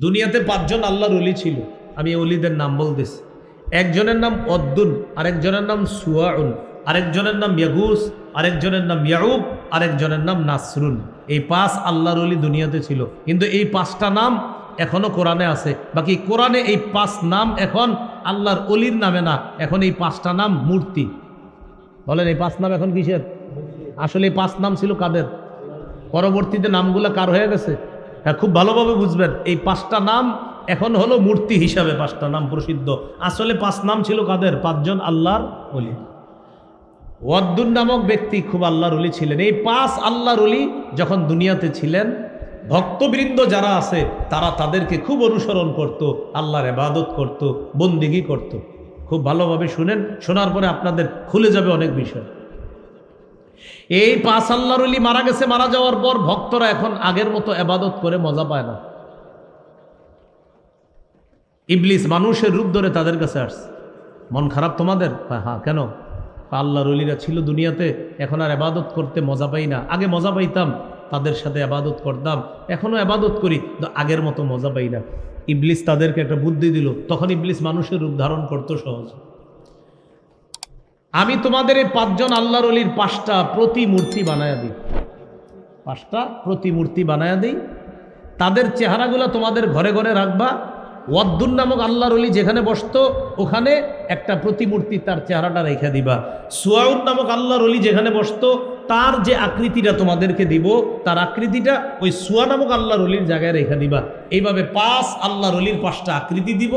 দুনিয়াতে 5 জন আল্লাহর ওলি ছিল। আমি ওলিদের নাম বলতেছি। একজনের নাম অদ্দুন, আরেকজনের নাম সুয়াউন, আরেকজনের নাম ইয়াগুস, আরেকজনের নাম ইয়াউব, আরেকজনের নাম নাসরুন। এই 5 আল্লাহর ওলি দুনিয়াতে ছিল। কিন্তু এই 5টা নাম এখনো কোরআনে আছে। বাকি কোরআনে এই 5 নাম এখন আল্লাহর ওলির নামে না, এখন এই 5টা নাম মূর্তি। বলেন এই 5 নাম এখন কিসের? আসলে এই 5 নাম ছিল কাদের? পরবর্তীতে নামগুলো কার হয়ে গেছে? হ্যাঁ, খুব ভালোভাবে বুঝবেন। এই 5টা নাম এখন হলো মূর্তি হিসাবে 5টা নাম প্রসিদ্ধ। আসলে 5 নাম ছিল কাদের? 5 জন আল্লাহর ওলি। ওয়াদ্দুন নামক ব্যক্তি খুব আল্লাহর ওলি ছিলেন। এই 5 আল্লাহর ওলি যখন দুনিয়াতে ছিলেন, ভক্তবৃন্দ যারা আছে তারা তাদেরকে খুব অনুসরণ করত, আল্লাহর ইবাদত করত, বন্দেগী করত। খুব ভালোভাবে শুনেন, শোনার পরে আপনাদের খুলে যাবে অনেক বিষয়। এই 5 আল্লাহর ওলি মারা গেছে। মারা যাওয়ার পর ভক্তরা এখন আগের মতো ইবাদত করে মজা পায় না। ইবলিস মানুষের রূপ ধরে তাদের কাছে আসছে। মন খারাপ তোমাদের? হ্যাঁ। কেন? আল্লাহর ওলিরা ছিল দুনিয়াতে, এখন আর ইবাদত করতে মজা পাই না। আগে মজা পাইতাম, তাদের সাথে ইবাদত করতাম, এখনো ইবাদত করি, কিন্তু আগের মতো মজা পাই না। ইবলিস তাদেরকে একটা বুদ্ধি দিল। তখন ইবলিস মানুষের রূপ ধারণ করত সহজ। আমি তোমাদের এই 5 জন আল্লাহর ওলির 5টা প্রতিমূর্তি বানায়া দিই। 5টা প্রতিমূর্তি বানায়া দিই। তাদের চেহারাগুলো তোমাদের ঘরে ঘরে রাখবা। ওয়াদ্দুন নামক আল্লাহর ওলি যেখানে বসতো ওখানে একটা প্রতিমূর্তি তার চেহারাটা রেখে দিবা। সুয়াউদ নামক আল্লাহর ওলি যেখানে বসতো তার যে আকৃতিটা তোমাদেরকে দিব, তার আকৃতিটা ওই সুয়া নামক আল্লাহর ওলির জায়গায় রেখে দিবা। এইভাবে 5 আল্লাহর ওলির 5টা আকৃতি দিব।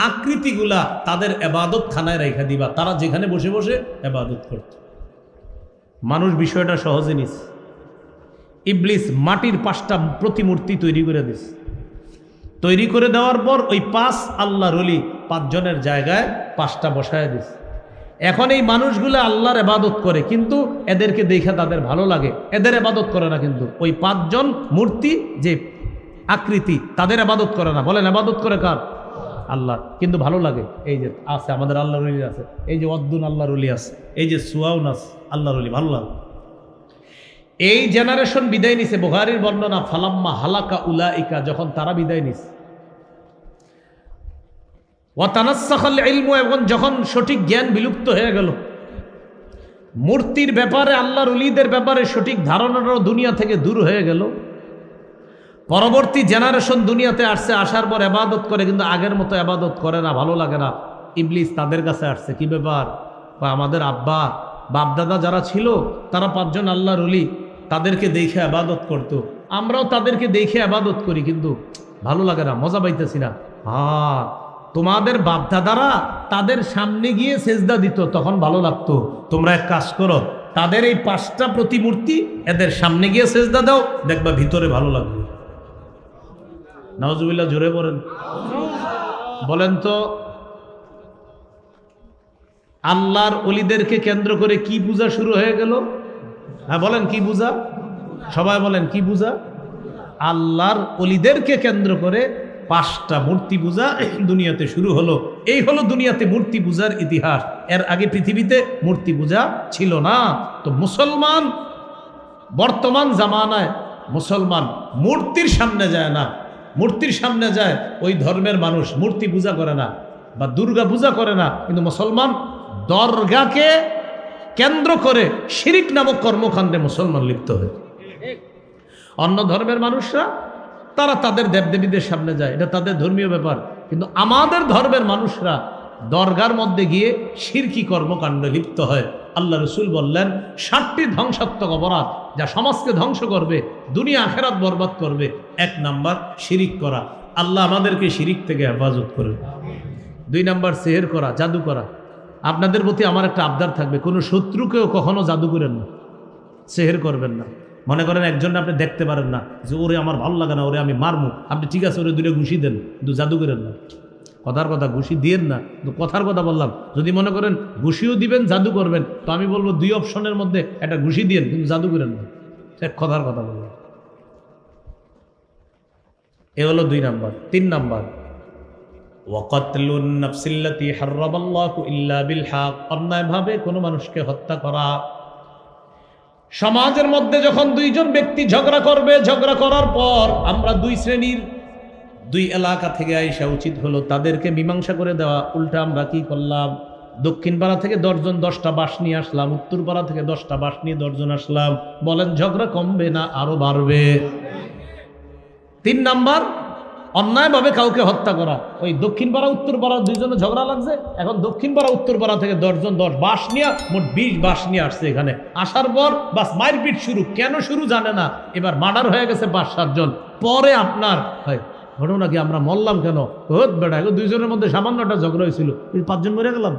আকৃতিগুলা তাদের ইবাদত খানায় রেখে দিবা। তারা যেখানে বসে বসে ইবাদত করত। মানুষ বিষয়টা সহজে নিস। ইবলিস মাটির 5টা প্রতিমূর্তি তৈরি করে দিস। তৈরি করে দেওয়ার পর ওই 5 আল্লাহর ওলি 5 জনের জায়গায় 5টা বসায় দিস। এখন এই মানুষগুলো আল্লাহর ইবাদত করে, কিন্তু এদেরকে দেখে তাদের ভালো লাগে, এদের ইবাদত করে না। কিন্তু ওই 5 জন মূর্তি যে আকৃতি তাদের ইবাদত করে না। বলেন ইবাদত করে কার? আল্লাহ। কিন্তু ভালো লাগে। এই যে আছে আমাদের আল্লাহর ওলি আছে, এই যে ওয়াদ্দুন আল্লাহর ওলি আছে, এই যে সুয়াউন আছে আল্লাহর ওলি, ভালো লাগে। এই জেনারেশন বিদায় নিছে। বুখারীর বর্ণনা, ফালাম্মা হালাকা উলাইকা, যখন তারা বিদায় নিছে, ওয়া তানাসসাখাল ইলমু, এবং যখন সঠিক জ্ঞান বিলুপ্ত হয়ে গেল, মূর্তির ব্যাপারে আল্লাহর ওলিদের ব্যাপারে সঠিক ধারণাটাও দুনিয়া থেকে দূর হয়ে গেল। পরবর্তী জেনারেশন দুনিয়াতে আসছে, আসার পর ইবাদত করে, কিন্তু আগের মতো ইবাদত করে না, ভালো লাগে না। ইবলিস তাদের কাছে আসছে, কি ব্যাপার? বা আমাদের আব্বা বাপদাদা যারা ছিল তারা 5 জন আল্লাহর ওলি, তাদেরকে দেখে ইবাদত করত, আমরাও তাদেরকে দেখে ইবাদত করি, কিন্তু ভালো লাগে না, মজা পাইতেছি না। হ্যাঁ, তোমাদের বাপদাদারা তাদের সামনে গিয়ে সেজদা দিত, তখন ভালো লাগতো। তোমরা এক কাজ করো, তাদের এই 5টা প্রতিমূর্তি এদের সামনে গিয়ে সেজদা দাও, দেখবা ভিতরে ভালো লাগবে। নাউজুবিল্লাহ, জোরে বলেন। বলেন তো, আল্লাহর ওলিদেরকে কেন্দ্র করে কি পূজা শুরু হয়ে গেল? হ্যাঁ বলেন, কি পূজা? সবাই বলেন, কি পূজা? আল্লাহর ওলিদেরকে কেন্দ্র করে 5টা মূর্তি পূজা দুনিয়াতে শুরু হলো। এই হলো দুনিয়াতে মূর্তি পূজার ইতিহাস। এর আগে পৃথিবীতে মূর্তি পূজা ছিল না। তো মুসলমান বর্তমান জামানায় মুসলমান মূর্তির সামনে যায় না। মূর্তির সামনে যায় ওই ধর্মের মানুষ, মূর্তি পূজা করে না বা দুর্গা পূজা করে না। কিন্তু মুসলমান দরগাকে কেন্দ্র করে শিরিক নামক কর্মকাণ্ডে মুসলমান লিপ্ত হয়। অন্য ধর্মের মানুষরা তারা তাদের দেবদেবীদের সামনে যায়, এটা তাদের ধর্মীয় ব্যাপার। কিন্তু আমাদের ধর্মের মানুষরা দরগার মধ্যে গিয়ে শিরকি কর্মকাণ্ডে লিপ্ত হয়। আল্লাহ রসুল বললেন, 7টি ধ্বংসাত্মক অপরাধ যা সমাজকে ধ্বংস করবে, দুনিয়া আখেরাত বরবাদ করবে। 1 নাম্বার শিরিক করা। আল্লাহ আমাদেরকে শিরিক থেকে হেফাজত করবে। 2 নাম্বার সেহের করা, জাদু করা। আপনাদের প্রতি আমার একটা আবদার থাকবে, কোনো শত্রুকেও কখনো জাদু করেন না, সেহের করবেন না। মনে করেন একজন আপনি দেখতে পারেন না, যে ওরে আমার ভালো লাগে না, ওরে আমি মারমু, আপনি ঠিক আছে ওরে 2টা ঘুষি দেন, কিন্তু জাদু করেন না। কথার কথা, ঘুষি দিয়েন না, কিন্তু কথার কথা বললাম। যদি মনে করেন ঘুষিও দিবেন, জাদু করবেন, তো আমি বলবো 2 অপশনের মধ্যে একটা ঘুষি দিয়েন, কিন্তু জাদু করেন না। সে কথার কথা বললাম। এ হলো 2 নাম্বার। 3 নাম্বার, ওয়াকাতলুন নাফসিল্লাতী হারামাল্লাহু ইল্লা বিল হক, অন্যায়ভাবে কোনো মানুষকে হত্যা করা। সমাজের মধ্যে যখন 2 জন ব্যক্তি ঝগড়া করবে, ঝগড়া করার পর আমরা 2 শ্রেণীর দুই এলাকা থেকে আইসা উচিত হলো তাদেরকে মীমাংসা করে দেওয়া। উল্টা আমরা কি করলাম, দক্ষিণ পাড়া থেকে 10 জন 10টা বাঁশ নিয়ে আসলাম, উত্তর পাড়া থেকে 10টা বাঁশ নিয়ে 10 জন আসলাম। বলেন ঝগড়া কমবে না আরো বাড়বে? 3 নাম্বার, অন্যায়ভাবে কাউকে হত্যা করা। ওই দক্ষিণ পাড়া উত্তর পাড়া 2 জনে ঝগড়া লাগছে, এখন দক্ষিণ পাড়া উত্তর পাড়া থেকে 10 জন 10 বাঁশ নিয়ে মোট 20 বাঁশ নিয়ে আসছে এখানে। আসার পর বাস মারপিট শুরু। কেন শুরু জানে না, এবার মার্ডার হয়ে গেছে 5-7 জন। পরে আপনার হয় ঘটনা কি, আমরা মরলাম কেন? হোত বেটা, এগুলো 2 জনের মধ্যে সামান্য একটা ঝগড়া হয়েছিল, 5 জন মরে গেলাম।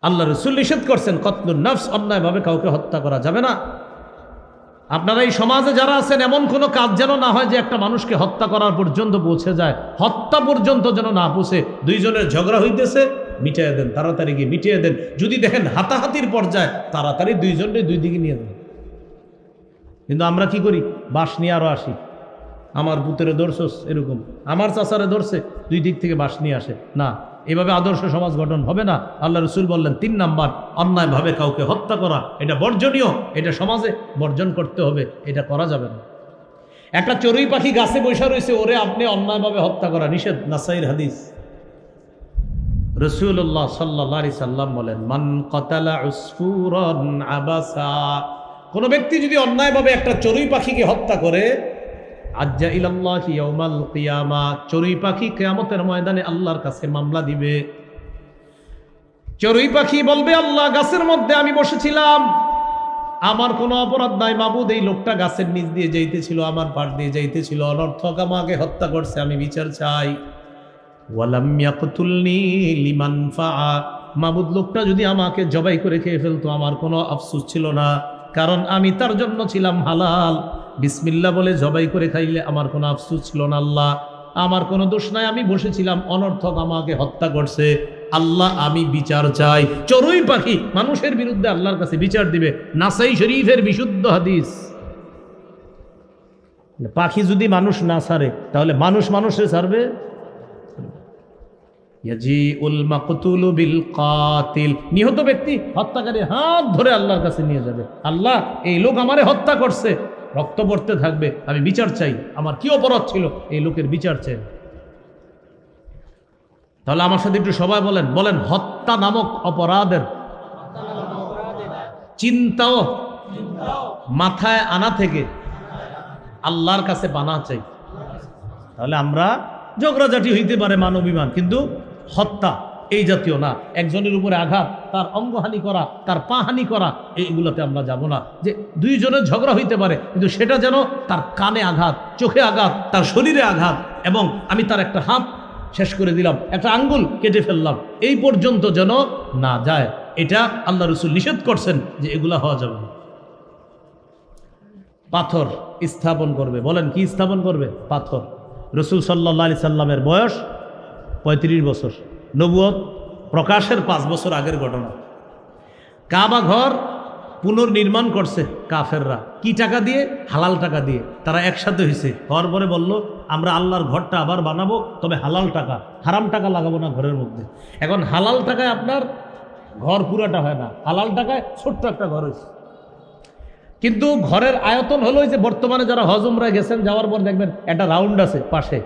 আল্লাহ রাসূল নিষেধ করছেন কতলুন নফস, অন্যায়ভাবে কাউকে হত্যা করা যাবে না। আপনারা এই সমাজে যারা আছেন, এমন কোনো কাজ যেন না হয় যে একটা মানুষকে হত্যা করার পর্যন্ত পৌঁছে যায়। হত্যা পর্যন্ত যেন না পৌঁছে। 2 জনের ঝগড়া হইতেছে, মিটিয়ে দেন, তাড়াতাড়ি গিয়ে মিটিয়ে দেন। যদি দেখেন হাতাহাতির পর্যায়ে, তাড়াতাড়ি 2 জনকে 2 দিকে নিয়ে দেন। কিন্তু আমরা কি করি, বাঁশ নিয়ে আরো আসি। আমার পুত্রে ধরছস, এরকম আমার চাচারে ধরছে, 2 দিক থেকে বাঁশ নিয়ে আসে। না, এভাবে আদর্শ সমাজ গঠন হবে না। আল্লাহ রাসূল বললেন 3 নাম্বার, অন্যায়ভাবে কাউকে হত্যা করা, এটা বর্জনীয়, এটা সমাজে বর্জন করতে হবে, এটা করা যাবে না। একটা চড়ুই পাখি গাছে বসে রয়েছে, ওরে আপনি অন্যায়ভাবে হত্যা করা নিষেধ, নাসাইর হাদিস। রাসূলুল্লাহ সাল্লাল্লাহু আলাইহি সাল্লাম বলেন, মান কাতালা উসফুরান আবাসা, কোন ব্যক্তি যদি অন্যায়ভাবে একটা চড়ুই পাখিকে হত্যা করে, আজ্জা ইলাল্লাহি ইয়াউমাল কিয়ামা, চড়ুই পাখি কিয়ামতের ময়দানে আল্লাহর কাছে মামলা দিবে। চড়ুই পাখি বলবে, আল্লাহ, গাছের মধ্যে আমি বসেছিলাম, আমার কোনো অপরাধ নাই মাবুদ, এই লোকটা গাছের নিচ দিয়ে যাইতেছিল, আমার পাশ দিয়ে যাইতেছিল, অনর্থক আমাকে হত্যা করছে, আমি বিচার চাই। ওয়ালাম ইয়াকতুলনি লিমান ফাআ, মাবুদ, লোকটা যদি আমাকে জবাই করে খেয়ে ফেলতো, আমার কোনো আফসোস ছিল না, কারণ আমি তার জন্য ছিলাম হালাল। বিসমিল্লাহ বলে জবাই করে খাইলে আমার কোনো আফসোস ছিল না। আল্লাহ, আমার কোনো দোষ নাই, আমি বসেছিলাম, অনর্থক আমাকে হত্যা করছে, আল্লাহ আমি বিচার চাই। চড়ুই পাখি মানুষের বিরুদ্ধে আল্লাহর কাছে বিচার দিবে। নাসাই শরীফের বিশুদ্ধ হাদিস। পাখি যদি মানুষ না ছাড়ে, তাহলে মানুষ মানুষে ছাড়বে? ইয়াজিউল মাকতুলু বিল কাতিল, নিহত ব্যক্তি হত্যাকারী হাত ধরে আল্লাহর কাছে নিয়ে যাবে। আল্লাহ, এই লোক আমারে হত্যা করছে, রক্ত পড়তে থাকবে, আমি বিচার চাই, আমার কি অপরাধ ছিল, এই লোকের বিচার চাই। তাহলে আমার সাথে একটু সবাই বলেন, বলেন হত্যা নামক অপরাধের চিন্তাও মাথায় আনা থেকে আল্লাহর কাছে পানা চাই। তাহলে আমরা ঝগড়াঝাটি হইতে পারে, মানবিমান, কিন্তু হত্যা এই জাতীয় না। একজনের উপরে আঘাত, তার অঙ্গহানি করা, তার পা হানি করা, এইগুলোতে আমরা যাব না। যে 2 জনের ঝগড়া হইতে পারে, কিন্তু সেটা যেন তার কানে আঘাত, চোখে আঘাত, তার শরীরে আঘাত, এবং আমি তার একটা হাত শেষ করে দিলাম, একটা আঙ্গুল কেটে ফেললাম, এই পর্যন্ত যেন না যায়। এটা আল্লাহ রাসূল নিষেধ করছেন যে এগুলা হওয়া যাবে না। পাথর স্থাপন করবে, বলেন কি স্থাপন করবে? পাথর। রাসূল সাল্লাল্লাহু আলাইহি সাল্লামের বয়স 35 বছর, নবুয়ত প্রকাশের 5 বছর আগের ঘটনা। কাবা ঘর পুনর্নির্মাণ করছে কাফেররা, কি টাকা দিয়ে? হালাল টাকা দিয়ে। তারা একসাথে হয়েছে, হওয়ার পরে বলল, আমরা আল্লাহর ঘরটা আবার বানাবো, তবে হালাল টাকা, হারাম টাকা লাগাবো না ঘরের মধ্যে। এখন হালাল টাকায় আপনার ঘর পুরাটা হয় না, হালাল টাকায় ছোট্ট একটা ঘর হয়েছে। কিন্তু ঘরের আয়তন হলো যে বর্তমানে যারা হজ উমরায় গেছেন, যাওয়ার পর দেখবেন একটা রাউন্ড আছে পাশে,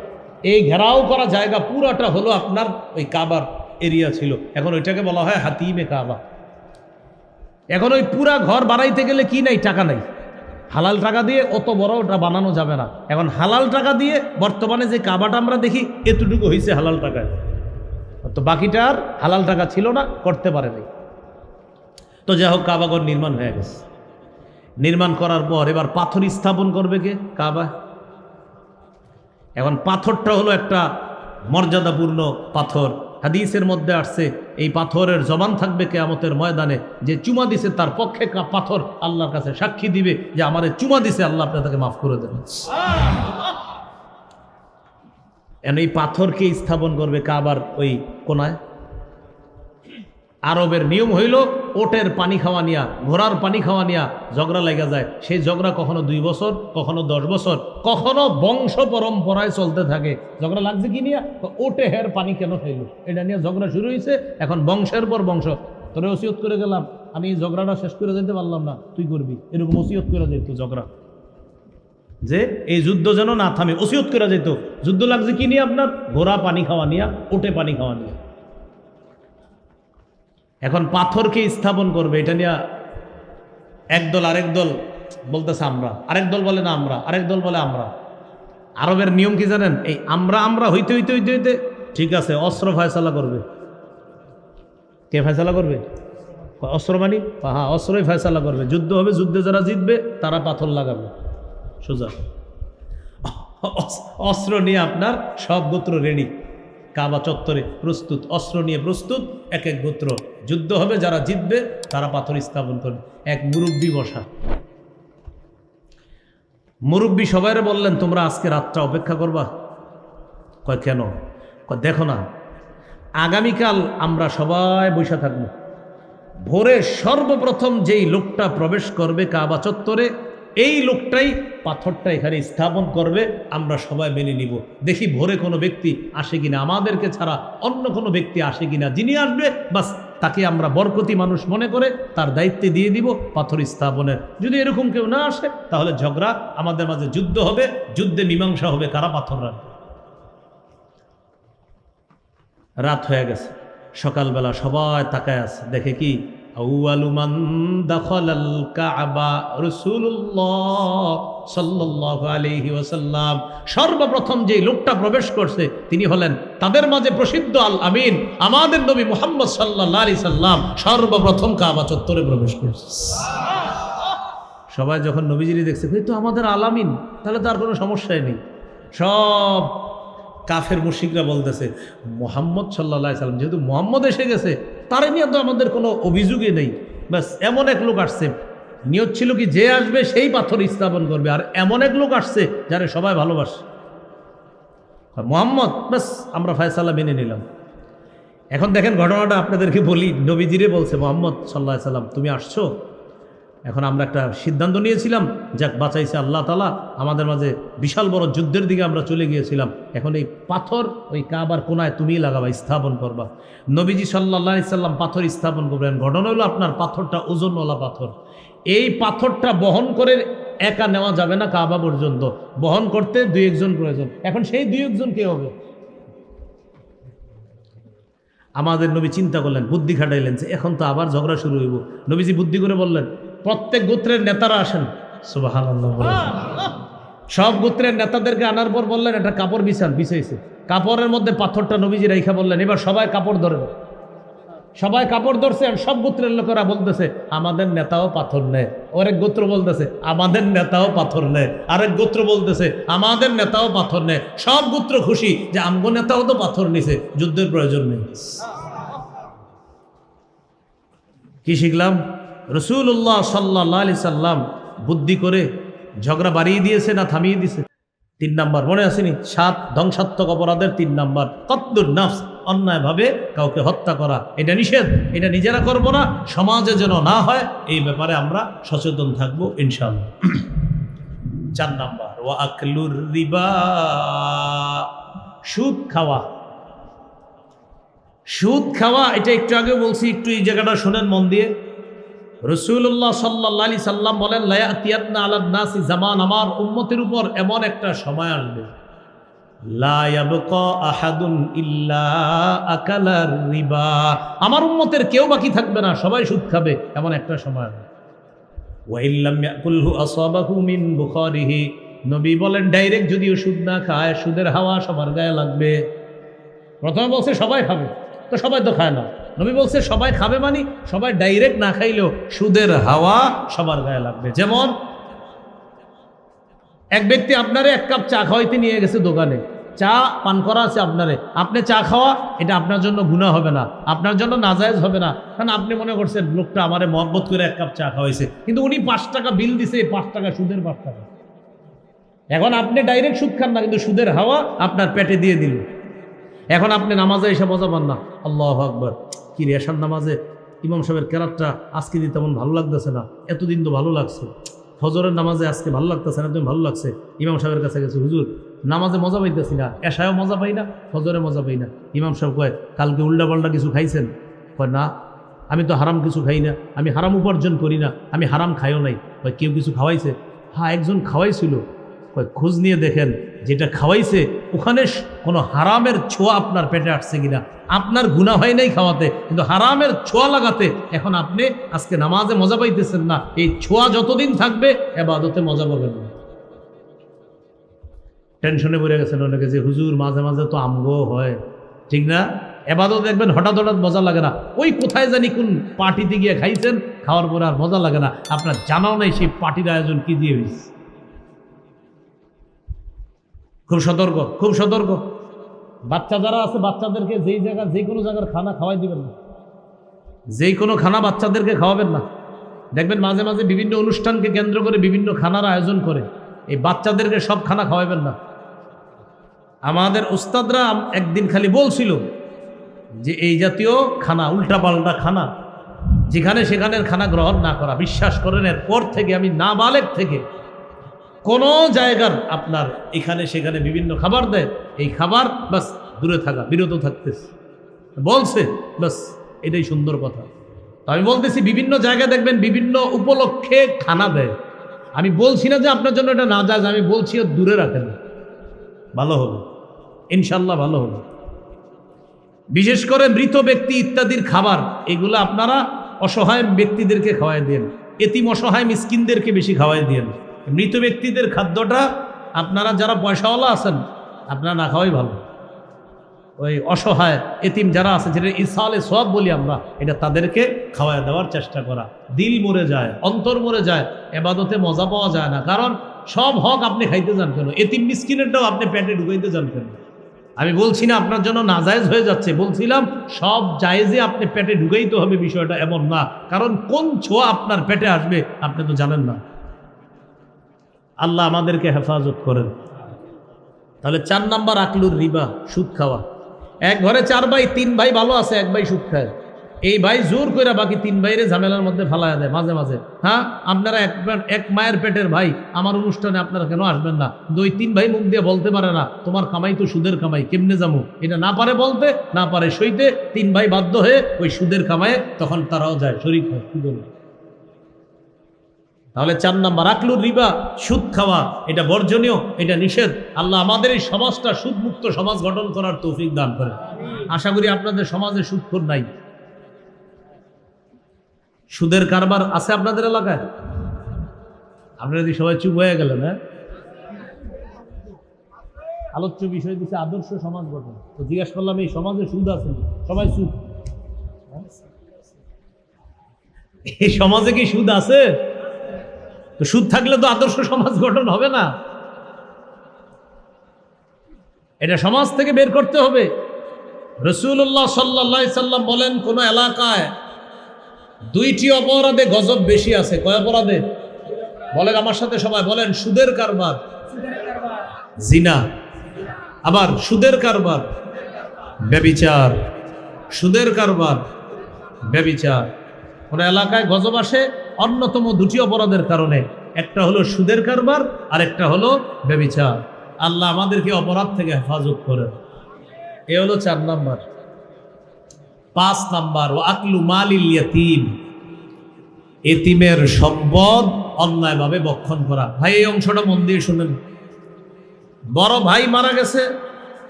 এই ঘেরাও করা জায়গা পুরাটা হলো আপনার ওই কাবার এরিয়া ছিল। এখন ওইটাকে বলা হয় হাতিমে কাবা। এখন ওই পুরা ঘর বানাইতে গেলে কি নাই? টাকা নাই। হালাল টাকা দিয়ে অত বড় ওটা বানানো যাবে না। এখন হালাল টাকা দিয়ে বর্তমানে যে কাবাটা আমরা দেখি, এতটুকু হয়েছে হালাল টাকায়, তো বাকিটা আর হালাল টাকা ছিল না, করতে পারেনি। তো যাই হোক, কাবাঘর নির্মাণ হয়ে গেছে। নির্মাণ করার পর এবার পাথর স্থাপন করবে কে? কাবা। এখন পাথরটা হলো একটা মর্যাদাপূর্ণ পাথর। হাদিসের মধ্যে আসছে, এই পাথরের জবান থাকবে কিয়ামতের ময়দানে, যে চুমা দিছে তার পক্ষে পাথর আল্লাহর কাছে সাক্ষী দিবে যে আমারে চুমা দিছে, আল্লাহ আপনি তাকে মাফ করে দেবেন। এই পাথরকে স্থাপন করবে কাবার ওই কোনায়। আরবের নিয়ম হইল, ওটের পানি খাওয়া নিয়া, ঘোড়ার পানি খাওয়া নিয়া ঝগড়া লাগা যায়। সেই ঝগড়া কখনো 2 বছর, কখনো 10 বছর, কখনো বংশ পরম্পরায় চলতে থাকে। ঝগড়া লাগছে কি নিয়ে? ওটে হের পানি কেন খাইল, এটা নিয়ে ঝগড়া শুরু হয়েছে। এখন বংশের পর বংশ, তোরে ওসিয়ত করে গেলাম, আমি ঝগড়াটা শেষ করে যেতে পারলাম না, তুই করবি, এরকম ওসিয়ত করে যেত ঝগড়া। যে এই যুদ্ধ যেন না থামে, ওসিয়ত করা যেত। যুদ্ধ লাগছে কি নিয়ে? আপনার ঘোড়া পানি খাওয়া নিয়ে, ওটে পানি খাওয়া নিয়ে। এখন পাথরকে স্থাপন করবে, এটা নিয়ে একদল আরেক দল বলতেছে আমরা, আরেক দল বলে না আমরা, আরেক দল বলে আমরা। আরবের নিয়ম কি জানেন? এই আমরা হইতে হইতে হইতে হইতে ঠিক আছে, অস্ত্র ফয়সালা করবে। কে ফয়সালা করবে? অস্ত্র মানি? হ্যাঁ, অস্ত্রই ফয়সালা করবে। যুদ্ধ হবে, যুদ্ধে যারা জিতবে তারা পাথর লাগাবে। সোজা অস্ত্র নিয়ে আপনার সব গোত্র রেডি, কাবা চত্বরে প্রস্তুত, অস্ত্র নিয়ে প্রস্তুত, এক এক গোত্র। যুদ্ধ হবে, যারা জিতবে তারা পাথর স্থাপন করবে। এক মুরব্বী বসা, মুরব্বী সবাইরে বললেন তোমরা আজকে রাতটা অপেক্ষা করবা। কয় কেন? কয় দেখো না, আগামীকাল আমরা সবাই বসে থাকবো, ভোরে সর্বপ্রথম যেই লোকটা প্রবেশ করবে কাবা চত্বরে, এই লোকটাই পাথরটা এখানে স্থাপন করবে, আমরা সবাই মেনে নিব। দেখি ভোরে কোনো ব্যক্তি আসে কিনা, আমাদেরকে ছাড়া অন্য কোনো ব্যক্তি আসে কিনা। যিনি আসবে বাস তাকে আমরা বরকতি মানুষ মনে করে তার দায়িত্বে দিয়ে দিব পাথর স্থাপনের। যদি এরকম কেউ না আসে তাহলে ঝগড়া, আমাদের মাঝে যুদ্ধ হবে, যুদ্ধে মীমাংসা হবে কারা পাথর রাখবে। রাত হয়ে গেছে, সকালবেলা সবাই তাকায় আছে, দেখে কি আউয়ালু মান দাখালাল কাবা রাসূলুল্লাহ সাল্লাল্লাহু আলাইহি ওয়াসাল্লাম। সর্বপ্রথম যে লোকটা প্রবেশ করছে তিনি হলেন তাদের মাঝে প্রসিদ্ধ আল আমিন, আমাদের নবী মুহাম্মদ সাল্লাল্লাহু আলাইহি সাল্লাম সর্বপ্রথম কাবা চত্বরে প্রবেশ করছে। সবাই যখন নবীজিরে দেখছে, এই তো আমাদের আল আমিন, তাহলে তার কোনো সমস্যাই নেই। সব কাফের মুশরিকরা বলতেছে মুহাম্মদ সাল্লাল্লাহু আলাইহি সাল্লাম, যেহেতু মুহাম্মদ এসে গেছে তার নিয়ে তো আমাদের কোনো অভিযোগই নেই। ব্যাস এমন এক লোক আসছে, নিয়ত ছিল কি যে আসবে সেই পাথর স্থাপন করবে, আর এমন এক লোক আসছে যারে সবাই ভালোবাসে মুহাম্মদ, ব্যাস আমরা ফয়সালা মেনে নিলাম। এখন দেখেন ঘটনাটা আপনাদেরকে বলি, নবীজিরে বলছে মুহাম্মদ সাল্লাল্লাহু আলাইহি সাল্লাম তুমি আসছো, এখন আমরা একটা সিদ্ধান্ত নিয়েছিলাম, যাক বাঁচাইছে আল্লাহ তাআলা, আমাদের মাঝে বিশাল বড় যুদ্ধের দিকে আমরা চলে গিয়েছিলাম, এখন এই পাথর ওই কাবার কোনায় তুমিই লাগাবা, স্থাপন করবা। নবীজি সাল্লাল্লাহু আলাইহি সাল্লাম পাথর স্থাপন করবেন। ঘটনা হলো আপনার পাথরটা ওজনওয়ালা পাথর, এই পাথরটা বহন করে একা নেওয়া যাবে না কাবা পর্যন্ত, বহন করতে দুই একজন প্রয়োজন। এখন সেই দুই একজন কে হবে? আমাদের নবী চিন্তা করলেন, বুদ্ধি খাটাইলেন, যে এখন তো আবার ঝগড়া শুরু হইব। নবীজি বুদ্ধি করে বললেন প্রত্যেক গোত্রের নেতারা আসেন। সুবহানাল্লাহ। সব গোত্রের নেতাদেরকে আনার পর বললেন একটা কাপড় বিছান, বিছাইছে। কাপড়ের মধ্যে পাথরটা নবীজি রাইখা বললেন এবার সবাই কাপড় ধরেন। সবাই কাপড় ধরছে, আর সব গোত্রের লোকেরা বলতেছে আমাদের নেতাও পাথর নেয়। আরেক গোত্র বলতেছে আমাদের নেতাও পাথর নেয়, আরেক গোত্র বলতেছে আমাদের নেতাও পাথর নেয়। সব গোত্র খুশি যে আমগো নেতাও তো পাথর নিছে, যুদ্ধের প্রয়োজন নেই। কি শিখলাম? রাসূলুল্লাহ সাল্লাল্লাহু আলাইহি সাল্লাম বুদ্ধি করে ঝগড়া বাড়িয়ে দিয়েছে না থামিয়ে দিয়েছে? 3 নাম্বার মনে আসেনি? 7 ধ্বংসাত্মক অপরাধের 3 নাম্বার কতলুন নাফস, অন্যায়ভাবে কাউকে হত্যা করা। এটা নিষেধ, এটা নিজেরা করব না, সমাজে যেন না হয় এই ব্যাপারে আমরা সচেতন থাকবো ইনশাআল্লাহ। 4 নাম্বার ওয়া আকলুর রিবা, সুদ খাওয়া। সুদ খাওয়া এটা একটু আগে বলছি, একটু এই জায়গাটা শুনেন মন দিয়ে। রাসূলুল্লাহ সাল্লাল্লাহু আলাইহি সাল্লাম বলেন লা ইয়াতিয়াতনা আলান নাসি জামান, আমার উম্মতের উপর এমন একটা সময় আসবে লা ইয়াবকা আহাদুন ইল্লা আকালার রিবা, আমার উম্মতের কেউ বাকি থাকবে না, সবাই সুদ খাবে, এমন একটা সময় আসবে। ওয়া ইল্লাম ইয়াকুলহু আসাবাহু মিন বুখারিহি, নবী বলেন ডাইরেক্ট যদিও সুদ না খায়, সুদের হাওয়া সবার গায়ে লাগবে। প্রথমে বলছে সবাই খাবে, তো সবাই তো খায় না। নবী বলছে সবাই খাবে, মানে সবাই ডাইরেক্ট না খাইলেও সুদের হাওয়া সবার গায়ে লাগবে। যেমন এক ব্যক্তি আপনারে 1 কাপ চা খাওয়াইতে নিয়ে গেছে দোকানে, চা পান করা আছে আপনারে, আপনি চা খাওয়া এটা আপনার জন্য গুনাহ হবে না, আপনার জন্য নাজায়েজ হবে না, কারণ আপনি মনে করছেন লোকটা আমারে মহব্বত করে 1 কাপ চা খাওয়াইছে, কিন্তু উনি 5 টাকা বিল দিছে, 5 টাকা সুদের 5 টাকা। এখন আপনি ডাইরেক্ট সুদ খান না, কিন্তু সুদের হাওয়া আপনার পেটে দিয়ে দিল। এখন আপনি নামাজে এসে মজা পান না, আল্লাহু আকবার, কি রে এশার নামাজে ইমাম সাহেবের কেরাতটা আজকে দিতে তেমন ভালো লাগতেছে না, এতদিন তো ভালো লাগছে। ফজরের নামাজে আজকে ভালো লাগতেছে না, তুমি ভালো লাগছে। ইমাম সাহেবের কাছে গেছে, হুজুর নামাজে মজা পাইতেছি না, এশায়ও মজা পাই না, ফজরে মজা পাই না। ইমাম সাহেব কয় কালকে উল্টাপাল্টা কিছু খাইছেন? কয় না, আমি তো হারাম কিছু খাই না, আমি হারাম উপার্জন করি না, আমি হারাম খাইও নাই। কয় কেউ কিছু খাওয়াইছে? হ্যাঁ একজন খাওয়াইছিল। খোঁজ নিয়ে দেখেন যেটা খাওয়াইছে ওখানে কোনো হারামের ছোঁয়া আপনার পেটে আসছে কিনা। আপনার গুনাহ হয় নাই খাওয়াতে, কিন্তু হারামের ছোঁয়া লাগাতে এখন আপনি আজকে নামাজে মজা পাইতেছেন না। এই ছোঁয়া যতদিন থাকবে ইবাদতে মজা পাবেন না। টেনশনে পড়ে গেছেন অনেকে যে হুজুর মাঝে মাঝে তো আমগো হয়, ঠিক না? এবাদত দেখবেন হঠাৎ হঠাৎ মজা লাগে না। ওই কোথায় জানি কোন পার্টিতে গিয়ে খাইছেন, খাওয়ার পরে আর মজা লাগে না। আপনার জানাও নাই সেই পার্টির আয়োজন কি দিয়ে হয়েছে। খুব সতর্ক, খুব সতর্ক। বাচ্চা যারা আছে বাচ্চাদেরকে যে কোনো জায়গার খানা খাওয়াই দিবেন না। যেই কোনো খানা বাচ্চাদেরকে খাওয়াবেন না। দেখবেন মাঝে মাঝে বিভিন্ন অনুষ্ঠানকে কেন্দ্র করে বিভিন্ন খানার আয়োজন করে, এই বাচ্চাদেরকে সব খানা খাওয়াবেন না। আমাদের উস্তাদরা একদিন খালি বলছিল যে এই জাতীয় খানা, উল্টাপাল্টা খানা, যেখানে সেখানের খানা গ্রহণ না করা। বিশ্বাস করেন এরপর থেকে আমি নাবালেগ থেকে কোন জায়গার আপনার এখানে সেখানে বিভিন্ন খাবার দেয়, এই খাবার বাস দূরে থাকা, বিরত থাকতেছে বলছে, বাস এটাই সুন্দর কথা। তো আমি বলতেছি বিভিন্ন জায়গায় দেখবেন বিভিন্ন উপলক্ষে খানা দেয়। আমি বলছি না যে আপনার জন্য এটা না যায়, আমি বলছি দূরে রাখেন, ভালো হবে ইনশাল্লাহ, ভালো হবে। বিশেষ করে মৃত ব্যক্তি ইত্যাদির খাবার এগুলো আপনারা অসহায় ব্যক্তিদেরকে খাওয়াই দেন, এতিম অসহায় মিসকিনদেরকে বেশি খাওয়াই দেন। মৃত ব্যক্তিদের খাদ্যটা আপনারা যারা পয়সাওয়ালা আছেন আপনারা না খাওয়াই ভালো। ওই অসহায় এতিম যারা আছে, যেটা ইসালে সওয়াব বলি আমরা, এটা তাদেরকে খাওয়াই দেওয়ার চেষ্টা করা। দিল মরে যায়, অন্তর মরে যায়, এবাদতে মজা পাওয়া যায় না। কারণ সব হক আপনি খাইতে যান কেন? এতিম মিসকিনেরটাও আপনি পেটে ঢুকাইতে যান কেন? আমি বলছি না আপনার জন্য নাজায়েজ হয়ে যাচ্ছে, বলছিলাম সব জায়েজে আপনি পেটে ঢুকাইতে হবে, বিষয়টা এমন না। কারণ কোন ছোঁয়া আপনার পেটে আসবে আপনি তো জানেন না। আল্লাহ আমাদেরকে হেফাজত করেন। তাহলে 4 নাম্বার আকলুর রিবা, সুদ খাওয়া। এক ঘরে 4 ভাই, 3 ভাই ভালো আছে, 1 ভাই সুদ খায়। এই ভাই জোর করে বাকি 3 ভাইরে ঝামেলার মধ্যে ফালায়া দেয় মাঝে মাঝে। হ্যাঁ, আপনারা এক মায়ের পেটের ভাই, আমার অনুষ্ঠানে আপনারা কেন আসবেন না? 2-3 ভাই মুখ দিয়ে বলতে পারে না তোমার কামাই তো সুদের কামাই, কেমনে যাবো? এটা না পারে বলতে, না পারে সইতে। 3 ভাই বাধ্য হয়ে ওই সুদের কামায় তখন তারাও যায়, শরীক হয়। কি বলবো? তাহলে 4 নাম্বার আকলুর রিবা, সুদ খাওয়া, এটা বর্জনীয়, এটা নিষেধ। আল্লাহ আমাদের এই সমাজটা সুদমুক্ত সমাজ গঠন করার তৌফিক দান করেন। আশা করি আপনাদের সমাজে সুদখোর নাই। সুদের কারবার আছে আপনাদের এলাকায়? আপনারা যদি সবাই চুপ হয়ে গেলেন। হ্যাঁ, আলোচ্য বিষয় দিচ্ছে আদর্শ সমাজ গঠন। তো জিজ্ঞাসা করলাম এই সমাজে সুদ আছে? সবাই সুদ। এই সমাজে কি সুদ আছে? তো সুদ থাকলে তো আদর্শ সমাজ গঠন হবে না। এটা সমাজ থেকে বের করতে হবে। রাসূলুল্লাহ সাল্লাল্লাহু আলাইহি সাল্লাম বলেন, কোন এলাকায় 2টি অপরাধে গজব বেশি আছে। কয় অপরাধে? বলেন আমার সাথে সবাই বলেন। সুদের কারবার, জিনা। আবার সুদের কারবার, ব্যভিচার। সুদের কারবার, ব্যভিচার। কোন এলাকায় গজব আসে অন্যতম 2টি অপরাধের কারণে। একটা হলো সুদের কারবার, আর একটা হলো ব্যভিচার। আল্লাহ আমাদেরকে অপরাধ থেকে হেফাজত করেন। এ হলো 4 নাম্বার। 5 নাম্বার, ও আকলু মালিল ইয়াতীম, এতিমের সম্পদ অন্যায়ভাবে ভক্ষণ করা। ভাই এই অংশটা মন দিয়ে শুনেন। বড় ভাই মারা গেছে,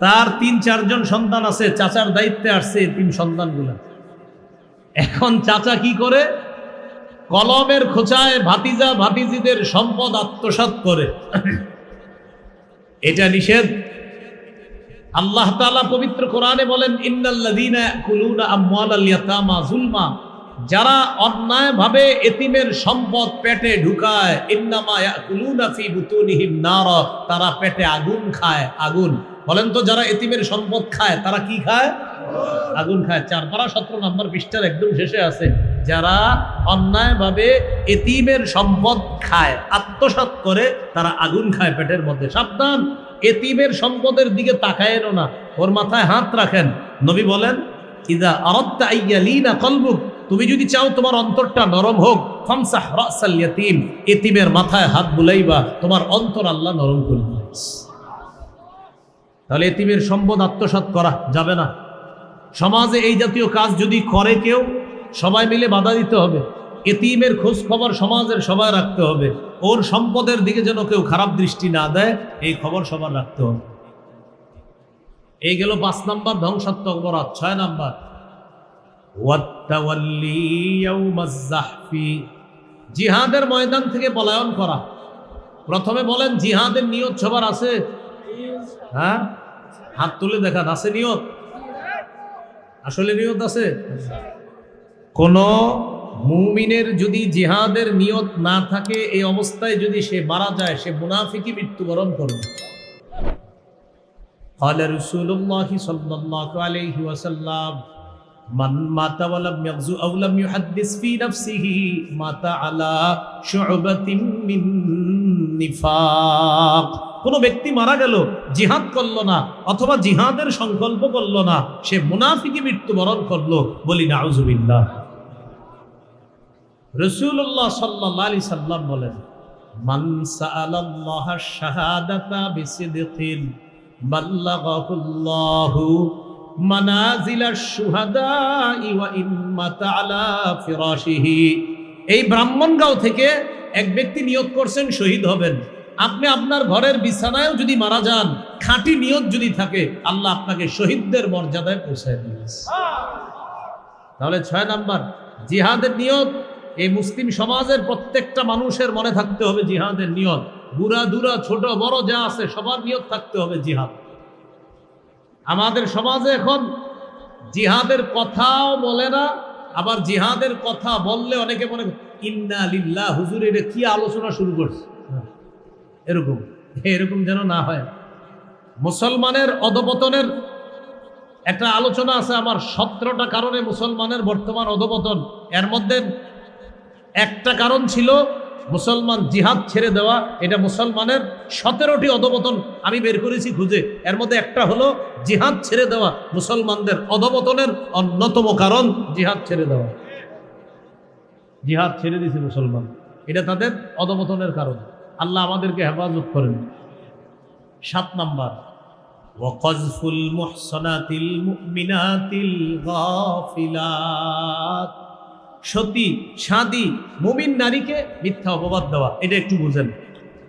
তার 3-4 জন সন্তান আছে, চাচার দায়িত্বে আসছে এতিম সন্তানগুলা। এখন চাচা কি করে? কলমের খোঁচায় ভাতিজা ভাতিজিদের সম্পদ আত্মসাৎ করে। এটা নিষেধ। আল্লাহ তাআলা পবিত্র কোরআনে বলেন, ইন্নাল্লাযীনা ইয়াকুলুনা আমওয়ালাল ইয়াতামা যুলমা, যারা অন্যায়ভাবে এতিমের সম্পদ পেটে ঢুকায়, ইন্নামা ইয়াকুলুনা ফি বুতুনিহিম নারা, তারা পেটে আগুন খায়। আগুন। বলেন তো, যারা এতিমের সম্পদ খায় তারা কি খায়? আগুন খায়। 4 পারা 17 নম্বর পৃষ্ঠার একদম শেষে আছে, যারা অন্যায়ভাবে এতিমের সম্পদ খায়, আত্মসাৎ করে, তারা আগুন খায় পেটের মধ্যে। সাবধান, এতিমের সম্পদের দিকে তাকায়েনও না, ওর মাথায় হাত রাখেন। নবী বলেন, ইযা আরাদতা আইয়ালিনা কলবুক, তুমি যদি চাও তোমার অন্তরটা নরম হোক, ফামসাহ রাসাল ইয়াতীম, এতিমের মাথায় হাত বুলাইবা, তোমার অন্তর আল্লাহ নরম করবে। তাহলে এতিমের সম্পদ আত্মসাৎ করা যাবে না। সমাজে এই জাতীয় কাজ যদি করে কেউ, সবাই মিলে বাধা দিতে হবে। এতিমের খোঁজ খবর সমাজের সবাই রাখতে হবে, ওর সম্পদের দিকে যেন কেউ খারাপ দৃষ্টি না দেয়, এই খবর সবার রাখতে হবে। এই গেল 5 নাম্বার ধ্বংসাত্মক অপরাধ। 6 নাম্বার ওয়াত্তাওয়াল্লি ইয়াউমাজ জাহফি, জিহাদের ময়দান থেকে পলায়ন করা। প্রথমে বলেন জিহাদের নিয়ত সবার আছে? হ্যাঁ, হাত তুলে দেখান, আছে নিয়ত? আসলে নিয়ত আছে? কোন মুমিনের যদি জিহাদের নিয়ত না থাকে, এই অবস্থায় যদি সে মারা যায়, সে মুনাফিকি মৃত্যুবরণ করবে। قال رسول الله صلى الله عليه وسلم من مات ولم يغزو أو لم يحدث في نفسه مات على شعبة من نفاق। কোন ব্যক্তি মারা গেল, জিহাদ করলো না অথবা জিহাদের সংকল্প করলো না, সে মুনাফিকি মৃত্যুবরণ করলো। বলি নাউজুবিল্লাহ। রাসূলুল্লাহ সাল্লাল্লাহু আলাইহি সাল্লাম বলেন, মান সাআলাল্লাহা শাহাদাতা বিসিদকিন বাল্লাগাহুল্লাহু মানাজিলাশ শুহাদাই ওয়া ইন মাতা আলা ফিরাশিহি। এই ব্রাহ্মণগাঁও থেকে এক ব্যক্তি নিয়ত করছেন শহীদ হবেন। আপনি আপনার ঘরের বিছানায়ও যদি মারা যান, খাঁটি নিয়ত যদি থাকে, আল্লাহ আপনাকে শহীদদের মর্যাদায় পৌঁছায় দিবেন। তাহলে 6 নাম্বার জিহাদের নিয়ত। এই মুসলিম সমাজের প্রত্যেকটা মানুষের মনে থাকতে হবে জিহাদের নিয়ত। বুড়া দুরা ছোট বড় যা আছে সবার নিয়ত থাকতে হবে জিহাদ। আমাদের সমাজে এখন জিহাদের কথাও বলে না, আবার জিহাদের কথা বললে অনেকে মনে ইন্না লিল্লাহ, হুজুর এটা কি আলোচনা শুরু করছে, এরকম যেন না হয়। মুসলমানের অধপতনের একটা আলোচনা আছে আমার, 17টা কারণে মুসলমানের বর্তমান অধপতন। এর মধ্যে একটা কারণ ছিল মুসলমান জিহাদ ছেড়ে দেওয়া। এটা মুসলমানের 17টি অধপতন আমি বের করেছি খুঁজে। এর মধ্যে একটা হলো জিহাদ ছেড়ে দেওয়া। মুসলমানদের অধপতনের অন্যতম কারণ জিহাদ ছেড়ে দেওয়া। জিহাদ ছেড়ে দিয়েছে মুসলমান, এটা তাদের অধপতনের কারণ। আল্লাহ আমাদেরকে হেফাজত করেন। 7 নাম্বার ওয়াকযফুল মুহসানাতিল মুমিনাতিল গাফিলাত, সতী সাদী মুমিন নারীকে মিথ্যা অপবাদ দেওয়া। এটা একটু বুঝেন।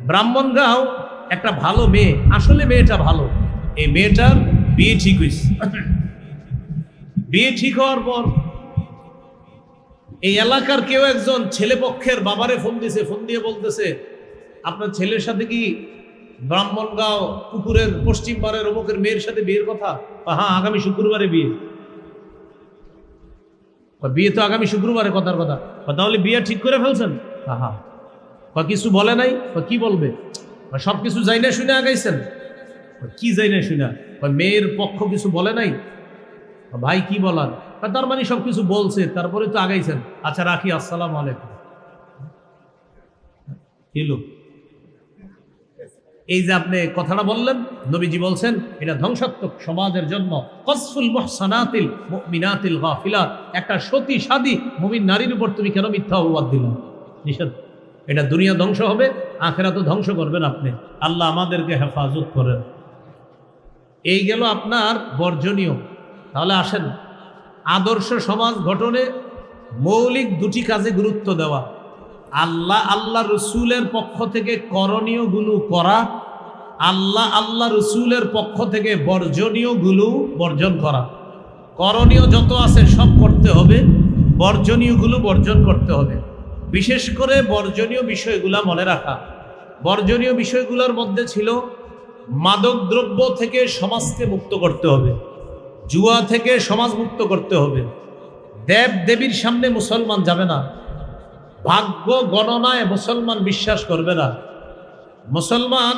ব্রাহ্মণগাঁও একটা ভালো মেয়ে, আসলে মেয়েটা ভালো, এই মেয়েটার বিয়ে ঠিক হয়েছে। বিয়ে ঠিক হওয়ার পর এই এলাকার কেউ একজন ছেলে পক্ষের বাবারে ফোন দিয়েছে, ফোন দিয়ে বলতেছে আপনার ছেলের সাথে কি ব্রাহ্মণগাঁও পুকুরের পশ্চিম পাড়ের অমুকের মেয়ের সাথে বিয়ের কথা? হ্যাঁ, আগামী শুক্রবারে বিয়ে। বিয়ে তো আগামী শুক্রবারে, কথার কথা। তাহলে বিয়ে ঠিক করে ফেলছেন? হ্যাঁ। কিছু বলে নাই? কি বলবে? সব কিছু যাই না শুনে আগাইছেন? কি যাই না শুনে? মেয়ের পক্ষ কিছু বলে নাই? ভাই কি বলার? তার মানে সব কিছু বলছে, তারপরে তো আগাইছেন। আচ্ছা রাখি, আসসালামু আলাইকুম। কিলো এই যে আপনি কথাটা বললেন, নবীজি বলছেন এটা ধ্বংসাত্মক সমাজের জন্য। কসফুল মুহসানাতিল মুমিনাতিল গাফিলাত, একটা সতী সাদী মুমিন নারীর উপর তুমি কেন মিথ্যা অপবাদ দিলেন? নিষেধ। এটা দুনিয়া ধ্বংস হবে, আখিরাতও ধ্বংস করবেন আপনি। আল্লাহ আমাদেরকে হেফাজত করেন। এই গেল আপনার বর্জনীয়। তাহলে আসেন আদর্শ সমাজ গঠনে মৌলিক 2টি কাজে গুরুত্ব দেওয়া। আল্লাহ রসুলের পক্ষ থেকে করণীয় গুলো করা, আল্লাহ রসুলের পক্ষ থেকে বর্জনীয় গুলো বর্জন করা। করণীয় যত আছে সব করতে হবে, বর্জনীয় গুলো বর্জন করতে হবে। বিশেষ করে বর্জনীয় বিষয়গুলা মনে রাখা। বর্জনীয় বিষয়গুলোর মধ্যে ছিল মাদক দ্রব্য থেকে সমাজকে মুক্ত করতে হবে, জুয়া থেকে সমাজ মুক্ত করতে হবে, দেব দেবীর সামনে মুসলমান যাবে না, ভাগ্য গণনায় মুসলমান বিশ্বাস করবে না, মুসলমান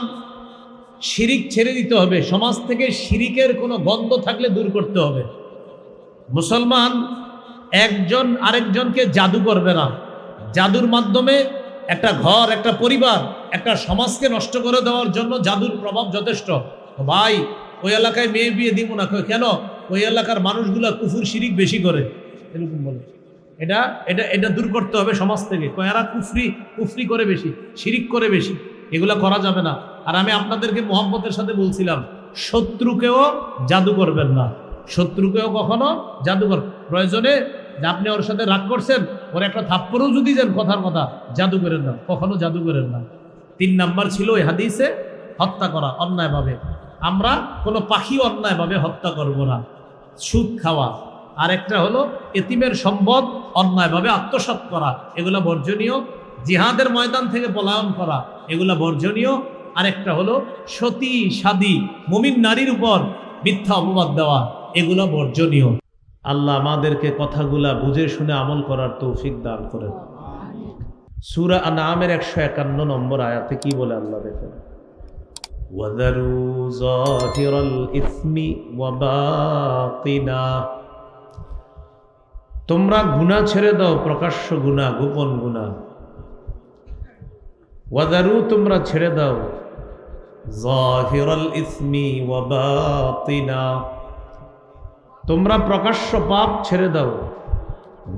শিরিক ছেড়ে দিতে হবে, সমাজ থেকে শিরিকের কোনো গন্ধ থাকলে দূর করতে হবে। মুসলমান একজন আরেকজনকে জাদু করবে না, জাদুর মাধ্যমে একটা ঘর, একটা পরিবার, একটা সমাজকে নষ্ট করে দেওয়ার জন্য জাদুর প্রভাব যথেষ্ট। ভাই ওই এলাকায় মেয়ে বিয়ে দিব না, কেন? ওই এলাকার মানুষগুলা কুফুর শিরিক বেশি করে, এরকম বলে। এটা এটা এটা দূর করতে হবে সমাজ থেকে। এরা কুফরি করে বেশি, শিরিক করে বেশি, এগুলা করা যাবে না। আর আমি আপনাদেরকে মোহাম্মতের সাথে বলছিলাম, শত্রুকেও জাদু করবেন না, শত্রুকেও কখনো জাদু কর। প্রয়োজনে যে আপনি ওর সাথে রাগ করছেন, ওর একটা থাপ্পড়ও যদি দেন কথার কথা, জাদু করেন না, কখনো জাদু করেন না। 3 নাম্বার ছিল এই হাদিসে হত্যা করা অন্যায়ভাবে। আমরা কোনো পাখি অন্যায়ভাবে হত্যা করব না, সুদ খাওয়া। আর একটা হলো এতিমের সম্পদ অন্যায়ভাবে আত্মসাৎ করা, এগুলো বর্জনীয়। জিহাদের ময়দান থেকে পলায়ন করা, এগুলো বর্জনীয়। আরেকটা হলো সতী সাদী মুমিন নারীর উপর মিথ্যা অপবাদ দেওয়া, এগুলো বর্জনীয়। আল্লাহ আমাদেরকে কথাগুলা বুঝে শুনে আমল করার তৌফিক দান করেন। সূরা আনআমের 151 নম্বর আয়াতে কি বলে আল্লাহ দেখেন, ওয়াযারু যাহিরাল ইসমি ওয়া বাতিনা, তোমরা গুনাহ ছেড়ে দাও, প্রকাশ্য গুনাহ, গোপন গুনাহ। ওয়াযারু, তোমরা ছেড়ে দাও, যাহিরাল ইসমি ওয়া বাতিনা, তোমরা প্রকাশ্য পাপ ছেড়ে দাও,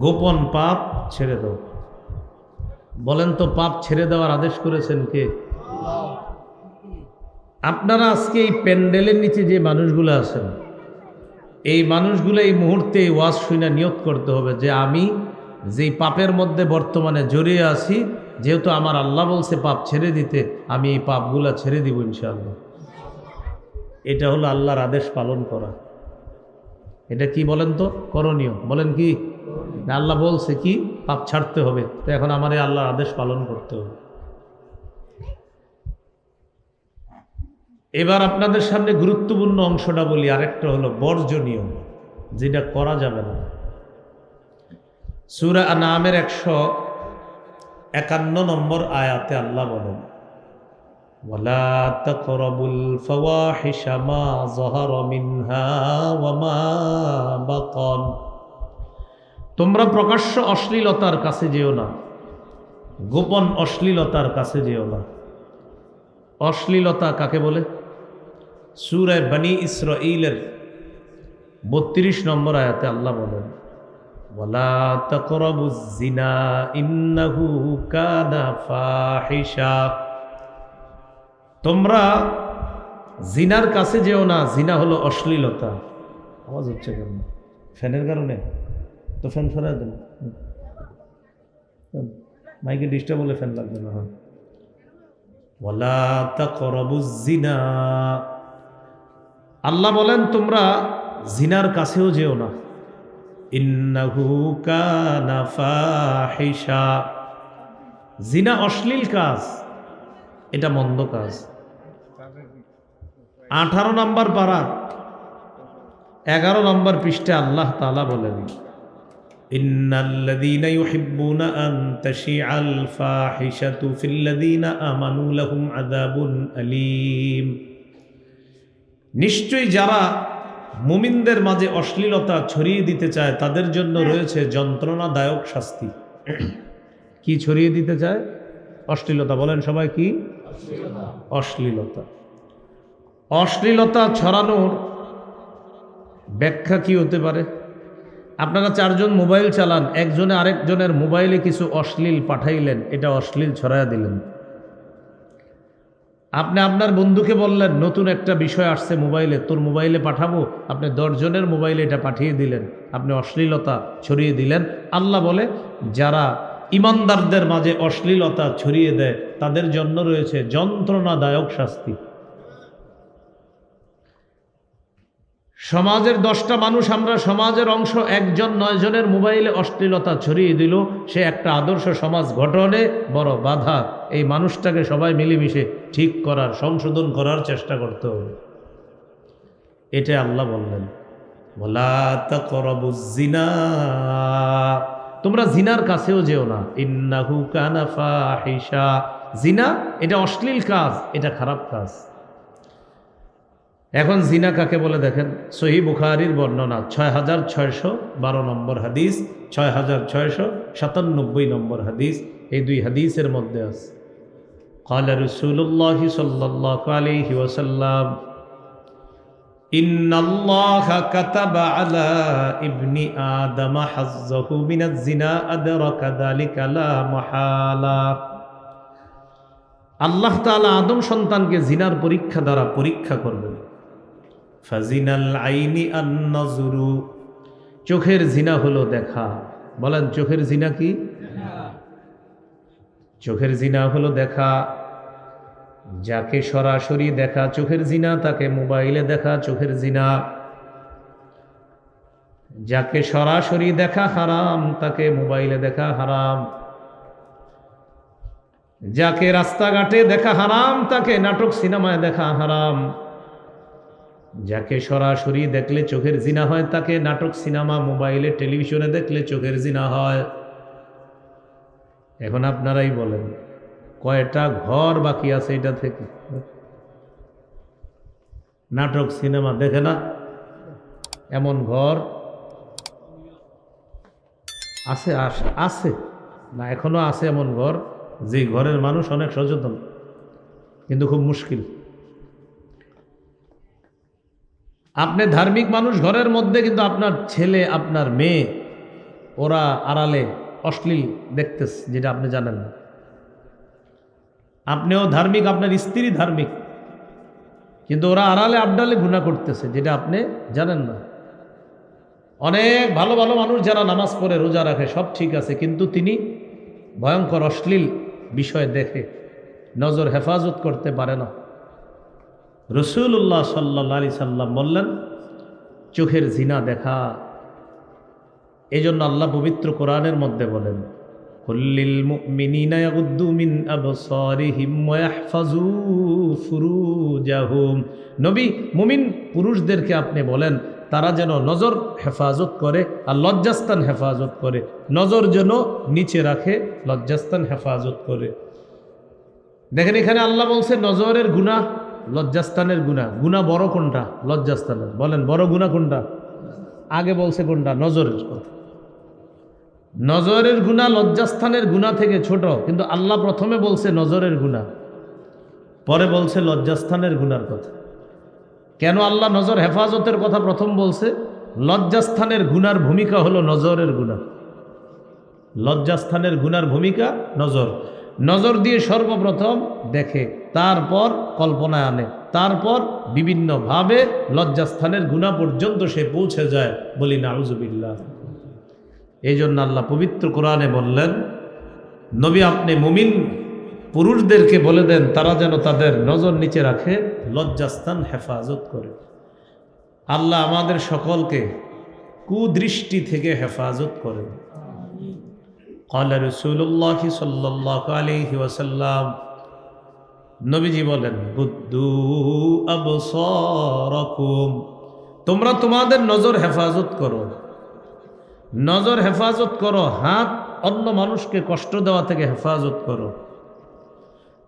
গোপন পাপ ছেড়ে দাও। বলেন তো পাপ ছেড়ে দেওয়ার আদেশ করেছেন কে? আপনারা আজকে এই প্যান্ডেলের নিচে যে মানুষগুলো আছেন, এই মানুষগুলো এই মুহূর্তে ওয়াজ শুনে নিয়ত করতে হবে যে আমি যেই পাপের মধ্যে বর্তমানে জড়িয়ে আছি, যেহেতু আমার আল্লাহ বলছে পাপ ছেড়ে দিতে, আমি এই পাপগুলা ছেড়ে দিব ইনশাআল্লাহ। এটা হলো আল্লাহর আদেশ পালন করা। এটা কি বলেন তো? করণীয়। বলেন কি? আল্লাহ বলছে কি পাপ ছাড়তে হবে, তো এখন আমার এই আল্লাহর আদেশ পালন করতে হবে। এবার আপনাদের সামনে গুরুত্বপূর্ণ অংশটা বলি, আরেকটা হলো বর্জনীয়, যেটা করা যাবে না। সূরা আনআমের 151 নম্বর আয়াতে আল্লাহ বলেন, ওয়ালা তাকরাবুল ফাওয়াহিশা মা যাহারা মিনহা ওয়া মা বাতান, তোমরা প্রকাশ্য অশ্লীলতার কাছে যেও না, গোপন অশ্লীলতার কাছে যেও না। অশ্লীলতা কাকে বলে? সূরা বনী ইসরাঈলের 32 নম্বর আয়াতে আল্লাহ বলেন, ওয়ালা তাকরাবুজ জিনা ইন্নাহু কানা ফাহিশা, তোমরা জিনার কাছে যেও না। জিনা হলো অশ্লীলতা। আওয়াজ হচ্ছে কেন? ফ্যানের কারণে? তো ফ্যান সরাই দেন, মাইকে ডিস্টার্ব হলে ফ্যান লাগবে না। ওয়ালা তাকরাবুজ জিনা, আল্লাহ বলেন তোমরা জিনার কাছেও যেও না। ইন্নাহু কানা ফাহিশা, জিনা অশ্লীল কাজ, এটা মন্দ কাজ। 18 নম্বর পারা 11 নম্বর পৃষ্ঠাে আল্লাহ তাআলা বলেন, ইন্নাল্লাযীনা ইউহিব্বুনা আন তাশিআল ফাহিশাতু ফিল্লাযীনা আমানু লাহুম আযাবুন আলীম, নিশ্চয়ই যারা মুমিনদের মাঝে অশ্লীলতা ছড়িয়ে দিতে চায় তাদের জন্য রয়েছে যন্ত্রণাদায়ক শাস্তি। কি ছড়িয়ে দিতে চায়? অশ্লীলতা। বলেন সবাই কি? অশ্লীলতা। অশ্লীলতা ছড়ানোর ব্যাখ্যা কি হতে পারে? আপনারা 4 জন মোবাইল চালান, একজনে আরেকজনের মোবাইলে কিছু অশ্লীল পাঠাইলেন, এটা অশ্লীল ছড়াইয়া দিলেন। আপনি আপনার বন্ধুকে বললেন নতুন একটা বিষয় আসছে মোবাইলে, তোর মোবাইলে পাঠাবো, আপনি 10 জনের মোবাইলে এটা পাঠিয়ে দিলেন, আপনি অশ্লীলতা ছড়িয়ে দিলেন। আল্লাহ বলে যারা ইমানদারদের মাঝে অশ্লীলতা ছড়িয়ে দেয় তাদের জন্য রয়েছে যন্ত্রণাদায়ক শাস্তি। সমাজের 10টা মানুষ, আমরা সমাজের অংশ, একজন 9 জনের মোবাইলে অশ্লীলতা ছড়িয়ে দিল, সে একটা আদর্শ সমাজ গঠনে বড় বাধা। এই মানুষটাকে সবাই মিলেমিশে ঠিক করার, সংশোধন করার চেষ্টা করতে হবে। এটা আল্লাহ বললেন, ওয়ালা তাকরাবুজ জিনা, তোমরা জিনার কাছেও যেও না। ইন্নাহু কানা ফাহিশা, জিনা এটা অশ্লীল কাজ, এটা খারাপ কাজ। এখন জিনা কাকে বলে দেখেন, সহিহ বুখারীর বর্ণনা 6612 নম্বর হাদিস, 6697 নম্বর হাদিস, এই 2 হাদিসের মধ্যে আছে, ক্বালা রাসূলুল্লাহ সাল্লাল্লাহু আলাইহি ওয়াসাল্লাম, ইন্নাল্লাহা কাতাবা আলা ইবনি আদম হাজ্জাহু মিনাজ জিনা আদরাকা যালিকা লা মাহালা, আল্লাহ তাআলা আদম সন্তানকে জিনার পরীক্ষা দ্বারা পরীক্ষা করবেন। ফাজিনাল আইনি আন-নাজরু, চোখের জিনা হলো দেখা, বলেন চোখের জিনা কি? চোখের জিনা হলো দেখা, যাকে সরাসরি দেখা চোখের জিনা, তাকে মোবাইলে দেখা চোখের জিনা। যাকে সরাসরি দেখা হারাম, তাকে মোবাইলে দেখা হারাম। যাকে রাস্তাঘাটে দেখা হারাম, তাকে নাটক সিনেমায় দেখা হারাম। যাকে সরাসরি দেখলে চোখের জিনা হয়, তাকে নাটক সিনেমা মোবাইলে টেলিভিশনে দেখলে চোখের জিনা হয়। এখন আপনারাই বলেন কয়টা ঘর বাকি আছে এটা থেকে? নাটক সিনেমা দেখে না এমন ঘর আছে? আছে না, এখনো আছে এমন ঘর যে ঘরের মানুষ অনেক সচেতন, কিন্তু খুব মুশকিল। আপনি ধার্মিক মানুষ ঘরের মধ্যে, কিন্তু আপনার ছেলে আপনার মেয়ে ওরা আড়ালে অশ্লীল দেখতেছে, যেটা আপনি জানেন না। আপনিও ধার্মিক, আপনার স্ত্রী ধার্মিক, কিন্তু ওরা আড়ালে আবডালে গুনাহ করতেছে, যেটা আপনি জানেন না। অনেক ভালো ভালো মানুষ যারা নামাজ পড়ে রোজা রাখে সব ঠিক আছে, কিন্তু তিনি ভয়ঙ্কর অশ্লীল বিষয় দেখে, নজর হেফাজত করতে পারে না। রাসূলুল্লাহ সাল্লাল্লাহু আলাইহি সাল্লাম বললেন চোখের জিনা দেখা। এই জন্য আল্লাহ পবিত্র কোরআনের মধ্যে বলেন কুল্লিল মুমিনিনা ইয়াগুদ্দু মিন আবসারিহিম ওয়া ইয়াহফাজু ফুরুজাহুম। নবী মুমিন পুরুষদেরকে আপনি বলেন তারা যেন নজর হেফাজত করে আর লজ্জাস্থান হেফাজত করে, নজর যেন নিচে রাখে, লজ্জাস্থান হেফাজত করে। দেখেন এখানে আল্লাহ বলছে নজরের গুনাহ, লজ্জাস্থানের গুনাহ। গুনাহ বড় কোনটা? লজ্জাস্থানের। বলেন বড় গুনাহ কোনটা? আগে বলছে কোনটা? নজরের কথা। নজরের গুনাহ লজ্জাস্থানের গুনাহ থেকে ছোট, কিন্তু আল্লাহ প্রথমে বলছে নজরের গুনাহ, পরে বলছে লজ্জাস্থানের গুনার কথা। কেন আল্লাহ নজর হেফাজতের কথা প্রথম বলছে? লজ্জাস্থানের গুনার ভূমিকা হলো নজরের গুনাহ। লজ্জাস্থানের গুনার ভূমিকা নজর। নজর দিয়ে সর্বপ্রথম দেখে, তারপর কল্পনায় আনে, তারপর বিভিন্নভাবে লজ্জাস্থানের গুনাহ পর্যন্ত সে পৌঁছে যায়। বলি নাউজুবিল্লাহ। এই জন্য আল্লাহ পবিত্র কোরআনে বললেন নবী আপনি মুমিন পুরুষদেরকে বলে দেন তারা যেন তাদের নজর নিচে রাখে, লজ্জাস্থান হেফাজত করে। আল্লাহ আমাদের সকলকে কুদৃষ্টি থেকে হেফাজত করেন। ক্বালা রাসূলুল্লাহ সাল্লাল্লাহু আলাইহি ওয়াসাল্লাম, নবীজি বলেন বুদ্দু আবসারাকুম, তোমরা তোমাদের নজর হেফাজত করো। নজর হেফাজত করো, হাত অন্য মানুষকে কষ্ট দেওয়া থেকে হেফাজত করো।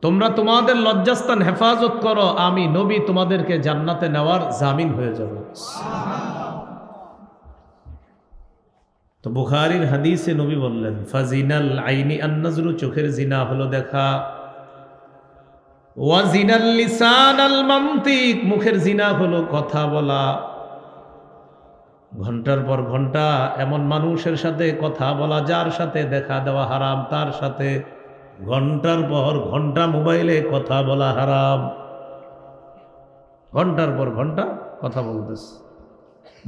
তোমরা তোমাদের লজ্জাস্থান হেফাজত করো, আমি নবী তোমাদেরকে জান্নাতে নেওয়ার জামিন হয়ে যাব। তো বুখারীর হাদিসে নবী বললেন ফাজিনাল আইনি আন-নাজরু, চোখের জিনা হলো দেখা। ওয়া জিনাল লিসান আল মানতিক, মুখের জিনা হলো কথা বলা। ঘন্টার পর ঘন্টা এমন মানুষের সাথে কথা বলা যার সাথে দেখা দেওয়া হারাম, তার সাথে ঘন্টার পর ঘন্টা মোবাইলে কথা বলা হারাম। ঘন্টার পর ঘন্টা কথা বলতেছে,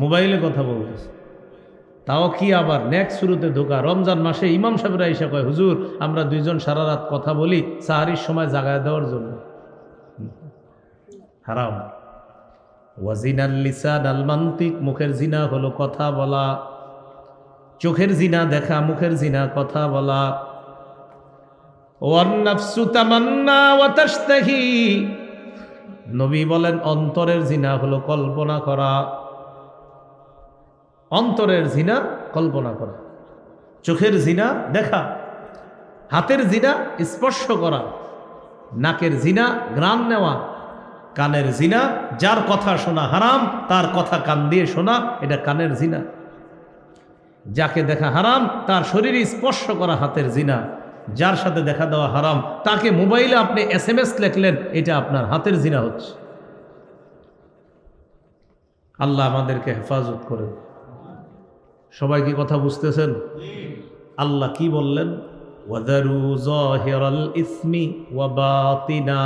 মোবাইলে কথা বলতেছে। তাও কি আবার নেক্সট শুরুতে ধোকা। রমজান মাসে ইমাম সাহেবরা এসে কয় হুজুর আমরা দুইজন সারা রাত কথা বলি সাহারির সময় জাগায় দেওয়ার জন্য। হারাম। ওয়াজিনাল লিসান আল মানতিক, মুখের জিনা হলো কথা বলা। চোখের জিনা দেখা, মুখের জিনা কথা বলা। ওয়ান নাফসু তামান্না ওয়া তাশতাহি, নবী বলেন অন্তরের জিনা হলো কল্পনা করা। অন্তরের জিনা কল্পনা করা, চোখের জিনা দেখা, হাতের জিনা স্পর্শ করা, নাকের জিনা ঘ্রাণ নেওয়া, কানের জিনা যার কথা শোনা হারাম তার কথা কান দিয়ে শোনা, এটা কানের জিনা। যাকে দেখা হারাম তার শরীরে স্পর্শ করা হাতের জিনা। যার সাথে দেখা দেওয়া হারাম তাকে মোবাইলে আপনি SMS লিখলেন, এটা আপনার হাতের জিনা হচ্ছে। আল্লাহ আমাদেরকে হেফাজত করেন। সবাই কি কথা বুঝতেছেন? আল্লাহ কি বললেন? ওয়াদারু যাহিরাল ইসমি ওয়া বাতিনা,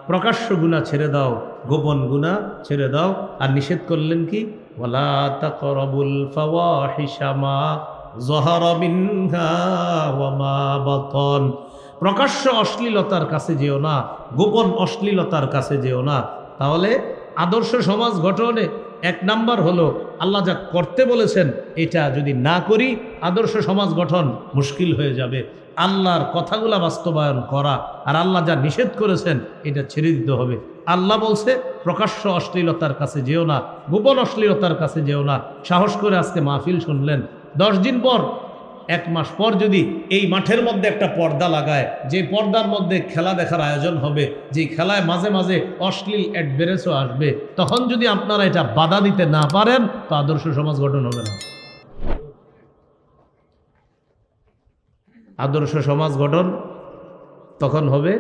প্রকাশ্য গুনাহ ছেড়ে দাও, গোপন গুনাহ ছেড়ে দাও। আর নিষেধ করলেন কি? ওয়ালা তাকরাবুল ফাওয়াহিশা মা যাহারা মিনহা ওয়া মা বাতান। প্রকাশ্য অশ্লীলতার কাছে যেও না, গোপন অশ্লীলতার কাছে যেও না। তাহলে আদর্শ সমাজ গঠনে এক নাম্বার হলো আল্লাহ যা করতে বলেছেন এটা যদি না করি আদর্শ সমাজ গঠন মুশকিল হয়ে যাবে। আল্লাহর কথাগুলা বাস্তবায়ন করা আর আল্লাহ যা নিষেধ করেছেন এটা ছেড়ে দিতে হবে। আল্লাহ বলছে প্রকাশ্য অশ্লীলতার কাছে যেও না, গোপন অশ্লীলতার কাছে যেও না। সাহস করে আজকে মাহফিল শুনলেন, 10 দিন পর, 1 মাস পর যদি এই মাঠের মধ্যে একটা পর্দা লাগায়, যে পর্দার মধ্যে খেলা দেখার আয়োজন হবে, যে খেলায় মাঝে মাঝে অশ্লীল অ্যাডভারেন্সও আসবে, তখন যদি আপনারা এটা বাধা দিতে না পারেন তো আদর্শ সমাজ গঠন হবে না। আদর্শ সমাজ গঠন তখন হবে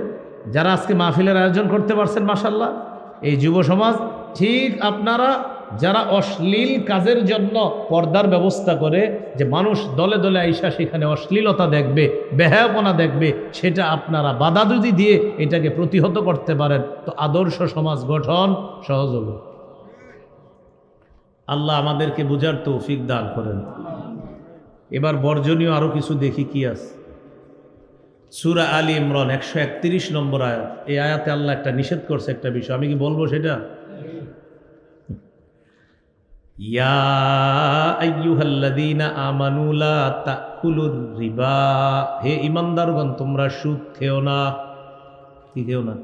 যারা আজকে মাহফিলের আয়োজন করতে পারছেন মাশাআল্লাহ, এই যুব সমাজ। ঠিক আপনারা যারা অশ্লীল কাজের জন্য পর্দার ব্যবস্থা করে, যে মানুষ দলে দলে আইসা সেখানে অশ্লীলতা দেখবে, বেহায়াপনা দেখবে, সেটা আপনারা বাধা যদি দিয়ে এটাকে প্রতিহত করতে পারেন তো আদর্শ সমাজ গঠন সহজ হবে। আল্লাহ আমাদেরকে বুঝার তৌফিক দান করেন। এবার বর্জনীয় আরো কিছু দেখি কি আছে। সূরা আলী ইমরান 131 নম্বর আয়াত। এই আয়াতে আল্লাহ একটা নিষেধ করছে একটা বিষয়, আমি কি বলবো সেটা? ইয়া আইয়ুহাল্লাযীনা আমানু লা তাকুলুর রিবা, হে ঈমানদারগণ তোমরা সুদ খেও না। কি খেও না?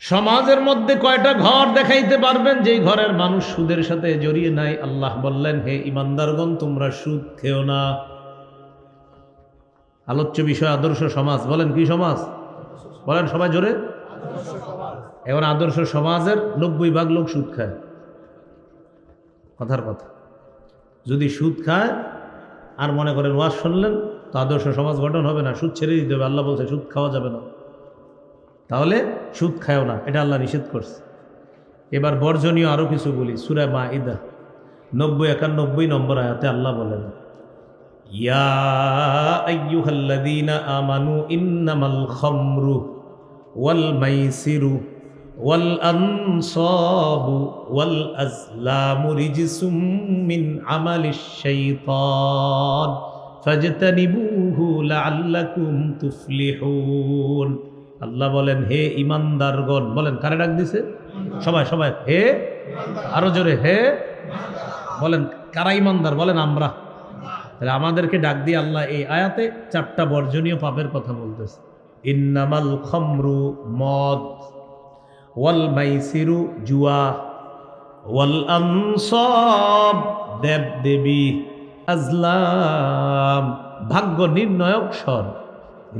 সমাজের মধ্যে কয়টা ঘর দেখাইতে পারবেন যেই ঘরের মানুষ সুদের সাথে জড়িয়ে নাই? আল্লাহ বললেন হে ঈমানদারগণ তোমরা সুদ খেও না। আলোচ্য বিষয় আদর্শ সমাজ। বলেন কি সমাজ? বলেন সবাই জোরে। এখন আদর্শ সমাজের 90% লোক সুদ খায়। কথার কথা, যদি সুদ খায় আর মনে করেন ওয়াজ শুনলেন তো আদর্শ সমাজ গঠন হবে না, সুদ ছেড়ে দিতে হবে। আল্লাহ বলছে সুদ খাওয়া যাবে না, তাহলে সুদ খায়ও না, এটা আল্লাহ নিষেধ করছে। এবার বর্জনীয় আরো কিছু বলি। সূরা মাইদা 90-91 নম্বর আয়াতে আল্লাহ বলেন ইয়া আইয়ুহাল্লাযীনা আমানু ইন্নামাল খামরু ওয়াল মাইসিরু ওয়াল আনসাবু ওয়াল আজলামু রিজসুম মিন আমালিশ শাইতান ফাজতানিবুহু লাআল্লাকুম তুফলিহুন। আল্লাহ বলেন হে ঈমানদারগণ। বলেন কারে ডাক দিছে? সবাই সবাই হে, আরো জোরে হে। বলেন কারা ঈমানদার? বলেন আমরা। তাহলে আমাদেরকে ডাক দিয়ে আল্লাহ এই আয়াতে 4টা বর্জনীয় পাপের কথা বলতেছে। ইন্নামাল খামরু মদ, ওয়াল মাইসিরু জুয়া, ওয়াল আনসাব দেব দেবী, আজলাম ভাগ্য নির্ণয়ক স্বর,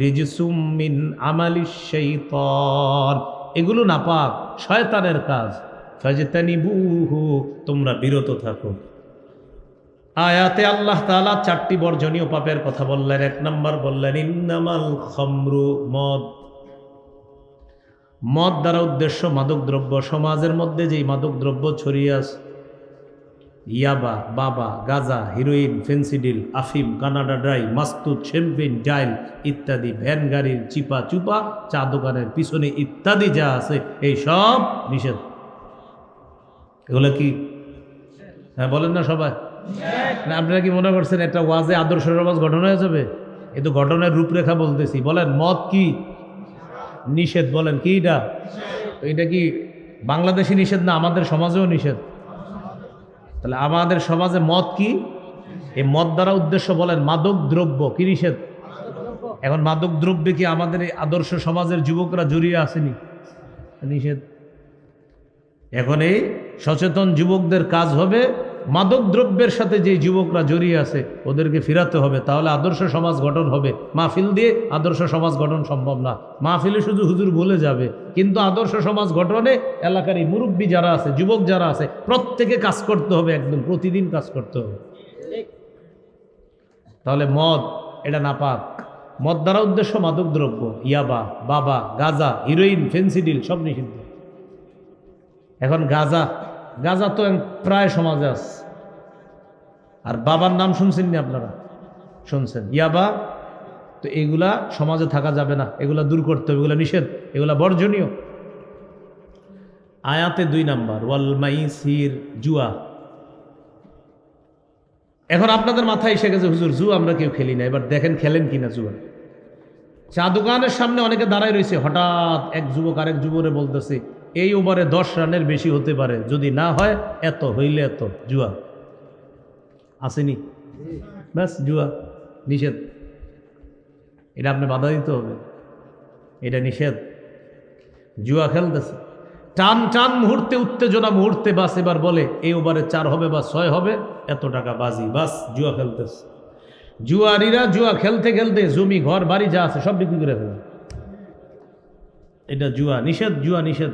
রিজসুম মিন আমালিশ শাইতান এগুলো নাপাক, শয়তানের কাজ। ফাজতানিবুহু তোমরা বিরত থাকো। আয়াতে আল্লাহ তাআলা 4টি বর্জনীয় পাপের কথা বললেন। 1 নম্বর বললেন ইন্নামাল খামরু মদ। মদ দ্বারা উদ্দেশ্য মাদক দ্রব্য। সমাজের মধ্যে যেই মাদক দ্রব্য ছড়িয়ে আছে, ইয়াবা, বাবা, গাঁজা, হিরোইন, ফেন্সিডিল, আফিম, কানাডা ড্রাই, মাস্তুত, শ্যাম্পেন, ডাইল ইত্যাদি, ভ্যান গাড়ির চিপা চুপা, চা দোকানের পিছনে ইত্যাদি যা আছে এই সব নিষেধ। এগুলো কি? হ্যাঁ বলেন না সবাই। না আপনারা কি মনে করছেন একটা ওয়াজে আদর্শ সমাজ গঠন হয়ে যাবে? এ তো গঠনের রূপরেখা বলতেছি। বলেন মদ কি নিষেধ? বলেন কি এটা? এটা কি বাংলাদেশি নিষেধ না আমাদের সমাজেও নিষেধ? তাহলে আমাদের সমাজে মদ কি? এই মদ দ্বারা উদ্দেশ্য বলেন মাদক দ্রব্য কি নিষেধ? এখন মাদক দ্রব্যে কি আমাদের এই আদর্শ সমাজের যুবকরা জড়িয়ে আসেনি? নিষেধ। এখন এই সচেতন যুবকদের কাজ হবে মাদক দ্রব্যের সাথে যে যুবকরা জড়িয়ে আছে ওদেরকে ফিরাতে হবে, তাহলে আদর্শ সমাজ গঠন হবে। মাহফিল দিয়ে আদর্শ সমাজ গঠন সম্ভব না। মাহফিলে শুধু হুজুর বলে যাবে, কিন্তু আদর্শ সমাজ গঠনে এলাকার এই মুরব্বী যারা আছে, যুবক যারা আছে, প্রত্যেকে কাজ করতে হবে, একদম প্রতিদিন কাজ করতে হবে। তাহলে মদ এটা নাপাক। মদ দ্বারা উদ্দেশ্য মাদক দ্রব্য, ইয়াবা, বাবা, গাঁজা, হিরোইন, ফেন্সিডিল সব নিষিদ্ধ। এখন গাঁজা তো প্রায় সমাজে আছে। আর বাবার নাম শুনছেন নি আপনারা? শুনছেন। ইয়াবা, তো এগুলা সমাজে থাকা যাবে না, এগুলা দূর করতে হবে, এগুলা নিষেধ, এগুলা বর্জনীয়। আয়াতে 2 নাম্বার ওয়াল মাইসির জুয়া। এখন আপনাদের মাথায় এসে গেছে হুজুর জুয়া আমরা কেউ খেলি না, এবার দেখেন খেলেন কিনা জুয়া। চা দোকানের সামনে অনেকে দাঁড়ায় রয়েছে, হঠাৎ এক যুবক আরেক যুবরে বলতেছে এই ওভারে 10 রানের বেশি হতে পারে, যদি না হয় এত, হইলে এত। জুয়া আসেনি, ব্যাস জুয়া নিষেধ। এটা আপনি বাধা দিতে হবে, এটা নিষেধ। জুয়া খেলতেছে, টান টান মুহূর্তে, উত্তেজনা মুহূর্তে, বাস এবার বলে এই ওভারে 4 হবে বা 6 হবে, এত টাকা বাজি, বাস জুয়া খেলতেছে। জুয়ারিরা জুয়া খেলতে খেলতে জমি ঘর বাড়ি যা আছে সব বিক্রি করে ফেলে। এটা জুয়া নিষেধ, জুয়া নিষেধ।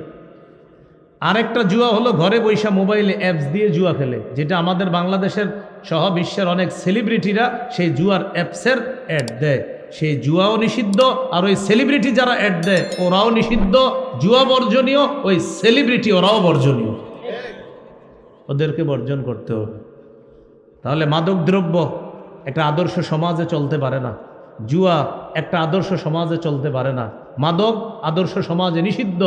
আরেকটা জুয়া হলো ঘরে বৈশা মোবাইলে অ্যাপস দিয়ে জুয়া খেলে, যেটা আমাদের বাংলাদেশের সহ বিশ্বের অনেক সেলিব্রিটিরা সেই জুয়ার অ্যাপসের অ্যাড দেয়, সেই জুয়াও নিষিদ্ধ। আর ওই সেলিব্রিটি যারা অ্যাড দেয় ওরাও নিষিদ্ধ, জুয়া বর্জনীয়, ওই সেলিব্রিটি ওরাও বর্জনীয়, ওদেরকে বর্জন করতে হবে। তাহলে মাদক দ্রব্য একটা আদর্শ সমাজে চলতে পারে না, জুয়া একটা আদর্শ সমাজে চলতে পারে না, মাদক আদর্শ সমাজে নিষিদ্ধ,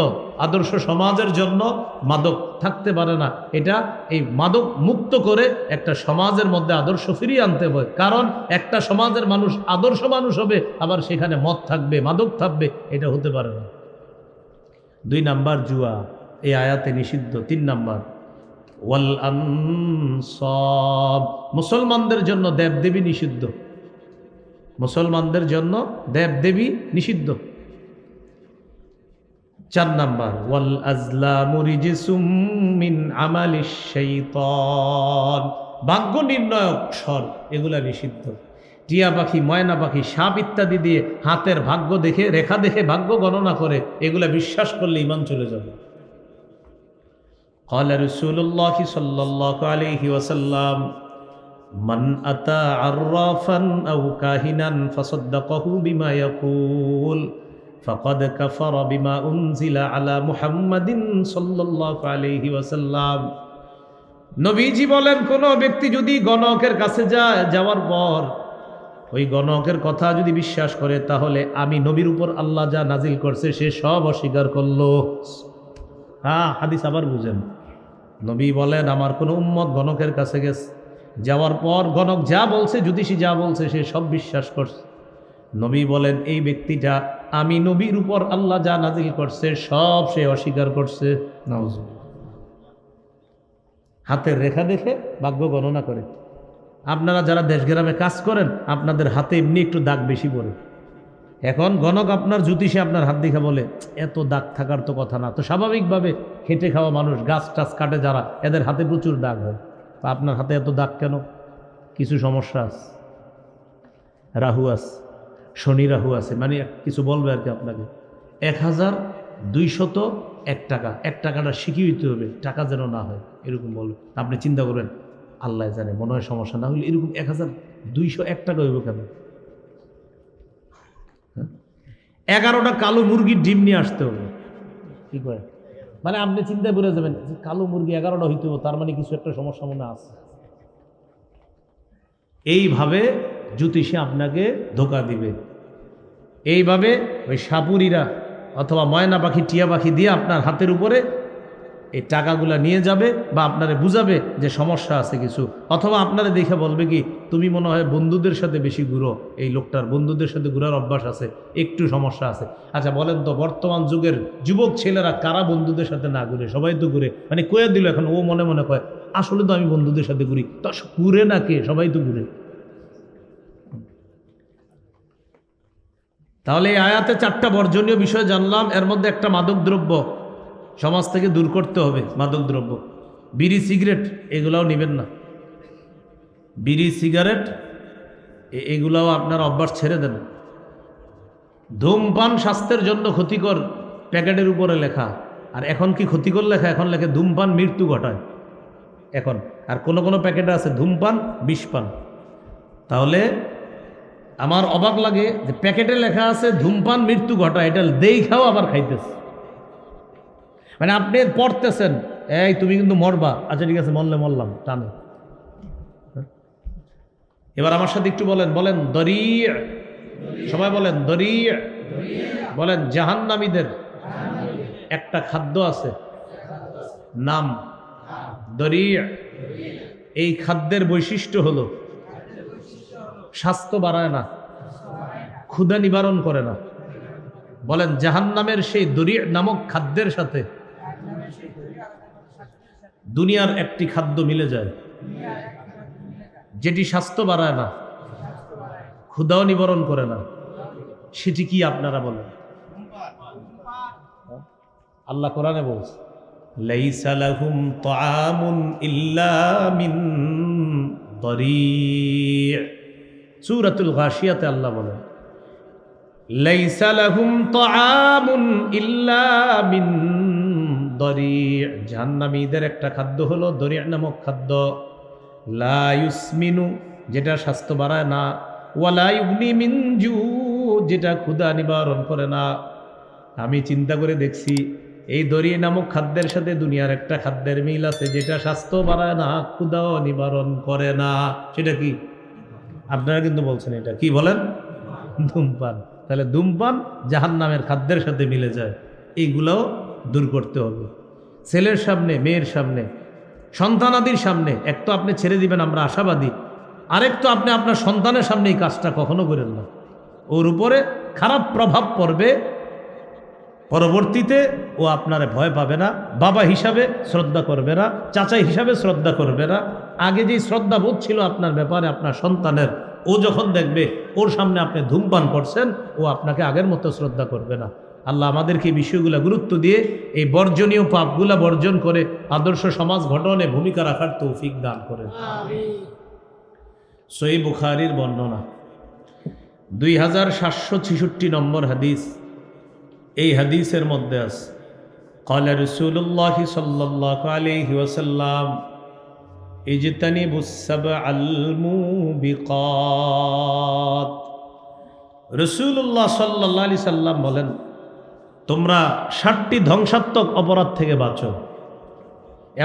আদর্শ সমাজের জন্য মাদক থাকতে পারে না। এটা এই মাদক মুক্ত করে একটা সমাজের মধ্যে আদর্শ ফিরিয়ে আনতে হবে, কারণ একটা সমাজের মানুষ আদর্শ মানুষ হবে, আবার সেখানে মদ থাকবে, মাদক থাকবে, এটা হতে পারে না। 2 নাম্বার জুয়া এই আয়াতে নিষিদ্ধ। 3 নাম্বার ওয়াল আনসাব, মুসলমানদের জন্য দেবদেবী নিষিদ্ধ, মুসলমানদের জন্য দেবদেবী নিষিদ্ধ। 4 নাম্বার ওয়াল আজলামু রিজসুম মিন আমালিশ শাইতান, ভাগ্য নির্ণয়ক স্বর এগুলা নিষিদ্ধ। টিয়া পাখি, ময়না পাখি, সাপ ইত্যাদি দিয়ে হাতের ভাগ্য দেখে, রেখা দেখে ভাগ্য গণনা করে, এগুলা বিশ্বাস করলে ঈমান চলে যাবে। قال رسول الله صلى الله عليه وسلم من أتى عرافا أو كاهنا فصدقه بما يقول فقد كفر بما أنزل على محمد صلى الله عليه وسلم। নবীজি বলেন, কোন ব্যক্তি যদি গণকের কাছে যায়, যাওয়ার পর ওই গণকের কথা যদি বিশ্বাস করে, তাহলে আমি নবীর উপর আল্লাহ যা নাজিল করছে সে সব অস্বীকার করলো। হ্যাঁ, হাদিস আবার বুঝেন। নবী বলেন, আমার কোনো উম্মত গণকের কাছে গেছে, যাওয়ার পর গণক যা বলছে, জ্যোতিষী যা বলছে সে সব বিশ্বাস করছে। নবী বলেন এই ব্যক্তিটা আমি নবীর উপর আল্লাহ যা নাজিল করছে সব সে অস্বীকার করছে। নাউজুবিল্লাহ। হাতের রেখা দেখে ভাগ্য গণনা করে। আপনারা যারা দেশগ্রামে কাজ করেন, আপনাদের হাতে এমনি একটু দাগ বেশি পড়ে। এখন গণক আপনার জ্যোতিষী আপনার হাত দেখে বলে এত দাগ থাকার তো কথা না, তো স্বাভাবিকভাবে খেটে খাওয়া মানুষ, গাছ টাছ কাটে যারা, এদের হাতে প্রচুর দাগ হয়। আপনার হাতে এত দাগ কেন? কিছু সমস্যা আছে, রাহু আছে, শনি রাহু আছে, মানে কিছু বলবে আর কি আপনাকে। 1201 টাকা, 1 টাকাটা শিখিয়ে দিতে হবে, টাকা যেন না হয়, এরকম বলবে। আপনি চিন্তা করবেন আল্লাহ জানে, মনে হয় সমস্যা না হলে এরকম 1201 টাকা হইব কেন? 11টা কালো মুরগির ডিম নিয়ে আসতে হবে, কি করে? মানে আপনি চিন্তা করে যাবেন যে কালো মুরগি 11টা হইতে হবে, তার মানে কিছু একটা সমস্যা মনে আছে। এইভাবে জ্যোতিষী আপনাকে ধোঁকা দিবে। এইভাবে ওই সাপুরিরা অথবা ময়না পাখি, টিয়া পাখি দিয়ে আপনার হাতের উপরে এই টাকাগুলা নিয়ে যাবে, বা আপনারে বুঝাবে যে সমস্যা আছে কিছু, অথবা আপনারে দেখে বলবে কি তুমি মনে হয় বন্ধুদের সাথে বেশি ঘুরো, এই লোকটার বন্ধুদের সাথে ঘুরার অভ্যাস আছে, একটু সমস্যা আছে। আচ্ছা বলেন তো, বর্তমান যুগের যুবক ছেলেরা কারা বন্ধুদের সাথে না ঘুরে? সবাই তো ঘুরে, মানে কয়ে দিল এখন ও মনে মনে কয় আসলে তো আমি বন্ধুদের সাথে ঘুরি, তো ঘুরে না কে? সবাই তো ঘুরে। তাহলে এই আয়াতে 4টা বর্জনীয় বিষয় জানলাম, এর মধ্যে একটা মাদক দ্রব্য সমাজ থেকে দূর করতে হবে। মাদক দ্রব্য, বিড়ি সিগারেট এগুলাও নেবেন না, বিড়ি সিগারেট এগুলাও আপনার অভ্যাস ছেড়ে দেন। ধূমপান স্বাস্থ্যের জন্য ক্ষতিকর, প্যাকেটের উপরে লেখা। আর এখন কি ক্ষতিকর লেখা? এখন লেখে ধূমপান মৃত্যু ঘটায় এখন। আর কোনো প্যাকেটে আছে ধূমপান বিষপান। তাহলে আমার অবাক লাগে যে প্যাকেটে লেখা আছে ধূমপান মৃত্যু ঘটায়, এটা দেখাও আবার খাইতেছে। মানে আপনি পড়তেছেন এই তুমি কিন্তু মরবা, আচ্ছা ঠিক আছে মরলে মরলাম, টানে। এবার আমার সাথে একটু বলেন দরি, সবাই বলেন দরি, বলেন জাহান্নামীদের একটা খাদ্য আছে, নাম দরি। এই খাদ্যের বৈশিষ্ট্য হলো স্বাস্থ্য বাড়ায় না, ক্ষুধা নিবারণ করে না। বলেন জাহান্নামের সেই দরি নামক খাদ্যের সাথে দুনিয়ার একটি খাদ্য মিলে যায় যেটি স্বাস্থ্য বাড়ায় না, ক্ষুধাও নিবারণ করে না। সেটি কি আপনারা বলেন? আল্লাহ কোরআনে বলছে লাইসা লাহুম তাআমুন ইল্লা মিন দরি'। সূরাতুল গাশিয়াতে আল্লাহ বলেন লাইসা লাহুম তাআমুন ইল্লা মিন দরি'। জাহান্নামীদের একটা খাদ্য হলো দরি' নামক খাদ্য। লা ইউসমিনু, যেটা স্বাস্থ্য বাড়ায় না, ওয়ালা ইউগনি মিন জু, যেটা ক্ষুধা নিবারণ করে না। আমি চিন্তা করে দেখছি এই দরি নামক খাদ্যের সাথে দুনিয়ার একটা খাদ্যের মিল আছে যেটা স্বাস্থ্য বাড়ায় না, ক্ষুধাও নিবারণ করে না। সেটা কি? আপনারা কিন্তু বলছেন এটা কি বলেন? ধূমপান। তাহলে ধূমপান জাহান্নামের খাদ্যের সাথে মিলে যায়। এইগুলোও দূর করতে হবে। ছেলের সামনে, মেয়ের সামনে, সন্তানাদির সামনে এক তো আপনি ছেড়ে দিবেন, আমরা আশাবাদী। আরেক তো আপনি আপনার সন্তানের সামনে এই কাজটা কখনো করেন না। ওর উপরে খারাপ প্রভাব পড়বে, পরবর্তীতে ও আপনারে ভয় পাবে না, বাবা হিসাবে শ্রদ্ধা করবে না, চাচা হিসাবে শ্রদ্ধা করবে না। আগে যেই শ্রদ্ধা বোধ ছিল আপনার ব্যাপারে আপনার সন্তানের, ও যখন দেখবে ওর সামনে আপনি ধূমপান করছেন, ও আপনাকে আগের মতো শ্রদ্ধা করবে না। আল্লাহ আমাদেরকে এই বিষয়গুলো গুরুত্ব দিয়ে এই বর্জনীয় পাপগুলা বর্জন করে আদর্শ সমাজ গঠনে ভূমিকা রাখার তৌফিক দান করেন। সহিহ বুখারীর বর্ণনা 2766 নম্বর হাদিস। এই হাদিসের মধ্যে আছে ক্বালা রাসূলুল্লাহ সাল্লাল্লাহু আলাইহি ওয়াসাল্লাম ইজতানিবুস সাবআল মুবিকাত। রাসূলুল্লাহ সাল্লাল্লাহু আলাইহি সাল্লাম বলেন, তোমরা 7টি ধ্বংসাত্মক অপরাধ থেকে বাঁচো।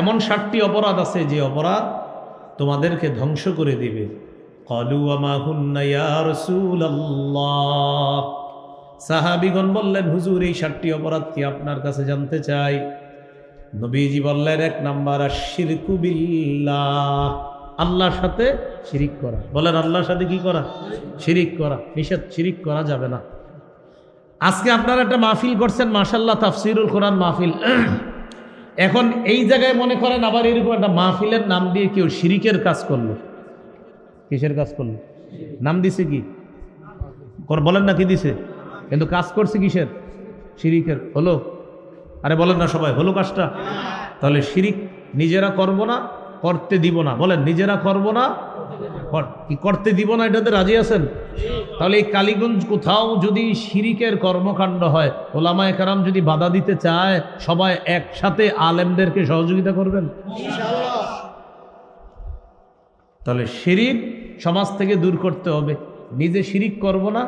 এমন 7টি অপরাধ আছে যে অপরাধ তোমাদেরকে ধ্বংস করে দিবে। ক্বালু ওয়া মা হুন্না ইয়া রাসূলুল্লাহ। সাহাবীগণ বললেন, হুজুর এই 7টি অপরাধ কি আপনার কাছে জানতে চাই। নবীজি বললেন, 1 নাম্বার আশ-শিরকু বিল্লাহ, আল্লাহর সাথে শিরিক করা। বলেন আল্লাহর সাথে কি করা? শিরিক করা। নিষেধ, শিরিক করা যাবে না। আজকে আপনারা একটা মাহফিল করছেন, মাশাআল্লাহ, তাফসীরুল কোরআন মাহফিল। এখন এই জায়গায় মনে করেন আবার এরকম একটা মাহফিলের নাম দিয়ে কেউ শিরিকের কাজ করলো। কিসের কাজ করলো? নাম দিছে কি? বলেন না কি দিছে? কিন্তু কাজ করছে কিসের? শিরিকের। হলো? আরে বলেন না সবাই, হলো কাজটা? তাহলে শিরিক নিজেরা করব না, করতে দিব না। বলেন নিজেরা করব না, কি করতে দিব না, এটাতে রাজি আছেন? তাহলে এই কালীগঞ্জ কোথাও যদি শিরিকের কর্মকাণ্ড হয়, ওলামায়ে কেরাম যদি বাধা দিতে চায়, সবাই একসাথে আলেমদেরকে সহযোগিতা করবেন ইনশাআল্লাহ। তাহলে শিরিক সমাজ থেকে দূর করতে হবে। নিজে শিরিক করব না,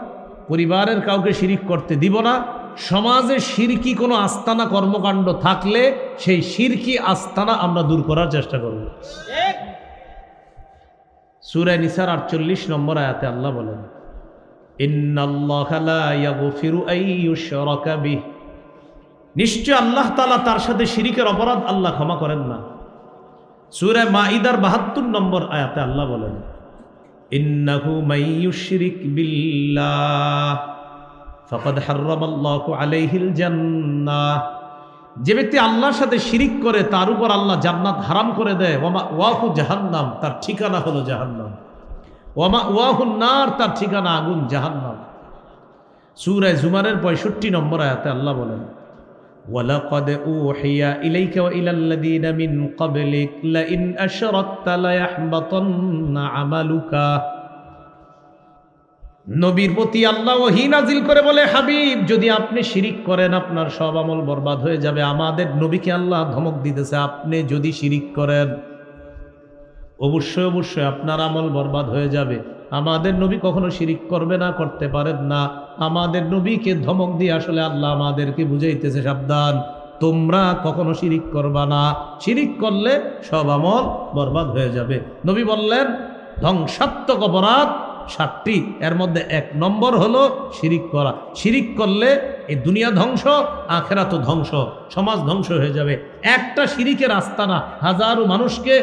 পরিবারের কাউকে শিরিক করতে দিব না। সমাজে শিরকি কোনো আস্তানা কর্মকাণ্ড থাকলে সেই শিরকি আস্তানা আমরা দূর করার চেষ্টা করব। সূরা নিসার 48 নম্বর আয়াতে আল্লাহ বলেন, ইন্নাল্লাহা লা ইয়াগফিরু আন ইউশরাকা বিহি, নিশ্চয় আল্লাহ তাআলা তার সাথে শিরিকের অপরাধ আল্লাহ ক্ষমা করেন না। সূরা মাঈদার 72 নম্বর আয়াতে আল্লাহ বলেন, ইন্নাহু মান ইউশরিক বিল্লাহ ফাকাদ হারামাল্লাহু আলাইহিল জান্নাহ, যে ব্যক্তি আল্লাহর সাথে শিরিক করে তার উপর আল্লাহ জান্নাত হারাম করে দেয়। ওয়া মাওয়াহু জাহান্নাম, তার ঠিকানা হলো জাহান্নাম। ওয়া মাওয়াহুন নার, তার ঠিকানা আগুন জাহান্নাম। সূরা জুমারের 65 নম্বর আয়াতে আল্লাহ বলেন, ওয়ালাকাদ উহিয়া ইলাইকা ওয়া ইলাল্লাযীনা মিন ক্বাবলিক লাইন আশরাকতা লায়াহবাতান্না আমালুকা। নবীর প্রতি আল্লাহ ওহী নাজিল করে বলে, হাবিব যদি আপনি শিরিক করেন আপনার সব আমল বরবাদ হয়ে যাবে। আমাদের নবীকে আল্লাহ ধমক দিতেছে, আপনি যদি শিরিক করেন অবশ্যই অবশ্যই আপনার আমল বরবাদ হয়ে যাবে। আমাদের নবী কখনো শিরিক করবে না, করতে পারেন না। আমাদের নবীকে ধমক দিয়ে আসলে আল্লাহ আমাদেরকে বুঝাইতেছে, সাবধান, তোমরা কখনো শিরিক করবা না, শিরিক করলে সব আমল বরবাদ হয়ে যাবে। নবী বললেন ধ্বংসাত্মক অপরাধ 7টি, এর মধ্যে 1 নম্বর হলো শিরিক করা। শিরিক করলে এই দুনিয়া ধ্বংস, আখিরাত ধ্বংস, সমাজ ধ্বংস হয়ে যাবে। একটা শিরিকের আস্তানা হাজারো মানুষকে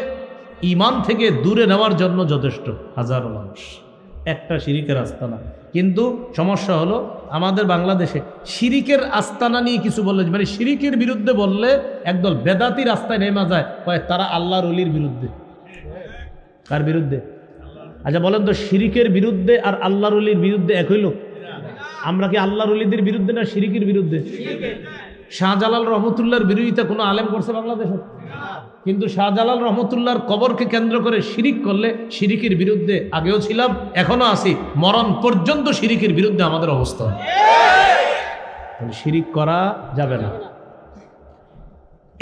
ঈমান থেকে দূরে নেওয়ার জন্য যথেষ্ট। হাজারো মানুষ একটা শিরিকের আস্তানা। কিন্তু সমস্যা হলো আমাদের বাংলাদেশে শিরিকের আস্তানা নিয়ে কিছু বললে, মানে শিরিকের বিরুদ্ধে বললে একদল বেদাতি রাস্তায় নেমে যায়, কয় তারা আল্লাহর ওলির বিরুদ্ধে। কার বিরুদ্ধে? আচ্ছা বলেন তো, শিরিকের বিরুদ্ধে আর আল্লাহর ওলির বিরুদ্ধে একই লোক? আমরা কি আল্লাহর ওলিদের বিরুদ্ধে না শিরিকের বিরুদ্ধে? শাহজালাল রহমতুল্লাহর বিরোধিতা কোনো আলেম করছে বাংলাদেশে? কিন্তু শাহজালাল রহমতুল্লাহর কবরকে কেন্দ্র করে শিরিক করলে শিরিকের বিরুদ্ধে আগেও ছিলাম, এখনো আছি, মরণ পর্যন্ত শিরিকের বিরুদ্ধে আমাদের অবস্থা। শিরিক করা যাবে না।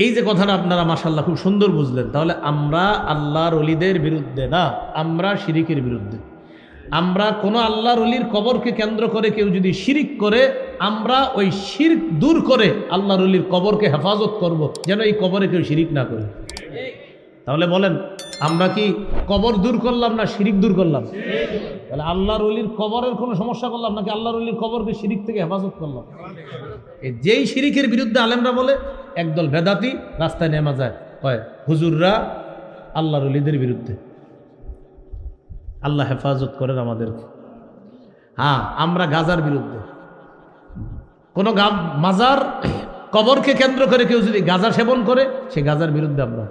এই যে কথাটা আপনারা মাশাআল্লাহ খুব সুন্দর বুঝলেন। তাহলে আমরা আল্লাহর ওলিদের বিরুদ্ধে না, আমরা শিরিকের বিরুদ্ধে। আমরা কোনো আল্লাহর ওলির কবরকে কেন্দ্র করে কেউ যদি শিরিক করে, আমরা ওই শিরক দূর করে আল্লাহর ওলির কবরকে হেফাজত করব, যেন এই কবরে কেউ শিরিক না করে। তাহলে বলেন, আমরা কি কবর দূর করলাম না শিরিক দূর করলাম? তাহলে আল্লাহর ওলির কবরের কোনো সমস্যা করলাম নাকি আল্লাহর ওলির কবরকে শিরিক থেকে হেফাজত করলাম? যেই শিরিকের বিরুদ্ধে আলেমরা বলে, একদল বেদাতি রাস্তায় নেমে যায়, কয় হুজুররা আল্লাহর ওলিদের বিরুদ্ধে। আল্লাহ হেফাজত করেন আমাদেরকে। হ্যাঁ, আমরা গাজার বিরুদ্ধে। কোন মাজার কবরকে কেন্দ্র করে কেউ যদি গাঁজা সেবন করে, সে গাজার বিরুদ্ধে আমরা।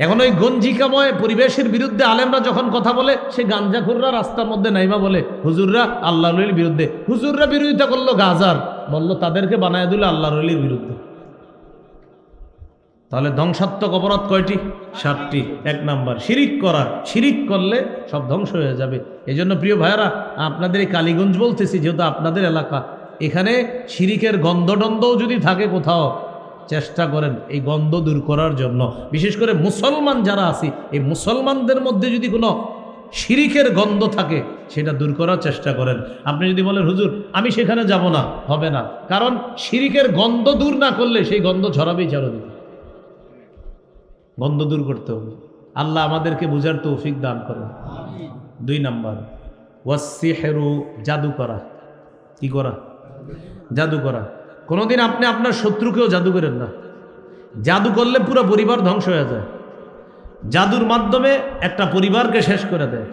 এখন ওই গঞ্জিকাময় পরিবেশের বিরুদ্ধে আলেমরা যখন কথা বলে, সে গাঞ্জাখুররা রাস্তার মধ্যে নাইমা বলে হুজুররা আল্লাহর ওলির বিরুদ্ধে। হুজুররা বিরোধিতা করলো গাজার, বললো তাদেরকে বানায় দিল আল্লাহর ওলির বিরুদ্ধে। তাহলে ধ্বংসাত্মক অপরাধ কয়টি? 7টি। 1 নাম্বার শিরিক করা। শিরিক করলে সব ধ্বংস হয়ে যাবে। এই জন্য প্রিয় ভাইয়ারা, আপনাদের এই কালীগঞ্জ বলতেছি, যেহেতু আপনাদের এলাকা, এখানে শিরিকের গন্ধটন্ধও যদি থাকে কোথাও, চেষ্টা করেন এই গন্ধ দূর করার জন্য। বিশেষ করে মুসলমান যারা আছি, এই মুসলমানদের মধ্যে যদি কোনো শিরিকের গন্ধ থাকে, সেটা দূর করার চেষ্টা করেন। আপনি যদি বলেন হুজুর আমি সেখানে যাব না, হবে না। কারণ শিরিকের গন্ধ দূর না করলে সেই গন্ধ ছড়াবেই ছড়াবে। গন্ধ দূর করতে হবে। আল্লাহ আমাদেরকে বুঝার তৌফিক দান করেন। 2 নাম্বার ওয়াসসিহরু, জাদু করা। কি করা? জাদু করা। কোনোদিন আপনি আপনার শত্রুকেও জাদু করেন না। জাদু করলে পুরো পরিবার ধ্বংস হয়ে যায়। জাদুর মাধ্যমে একটা পরিবারকে শেষ করে দেয়,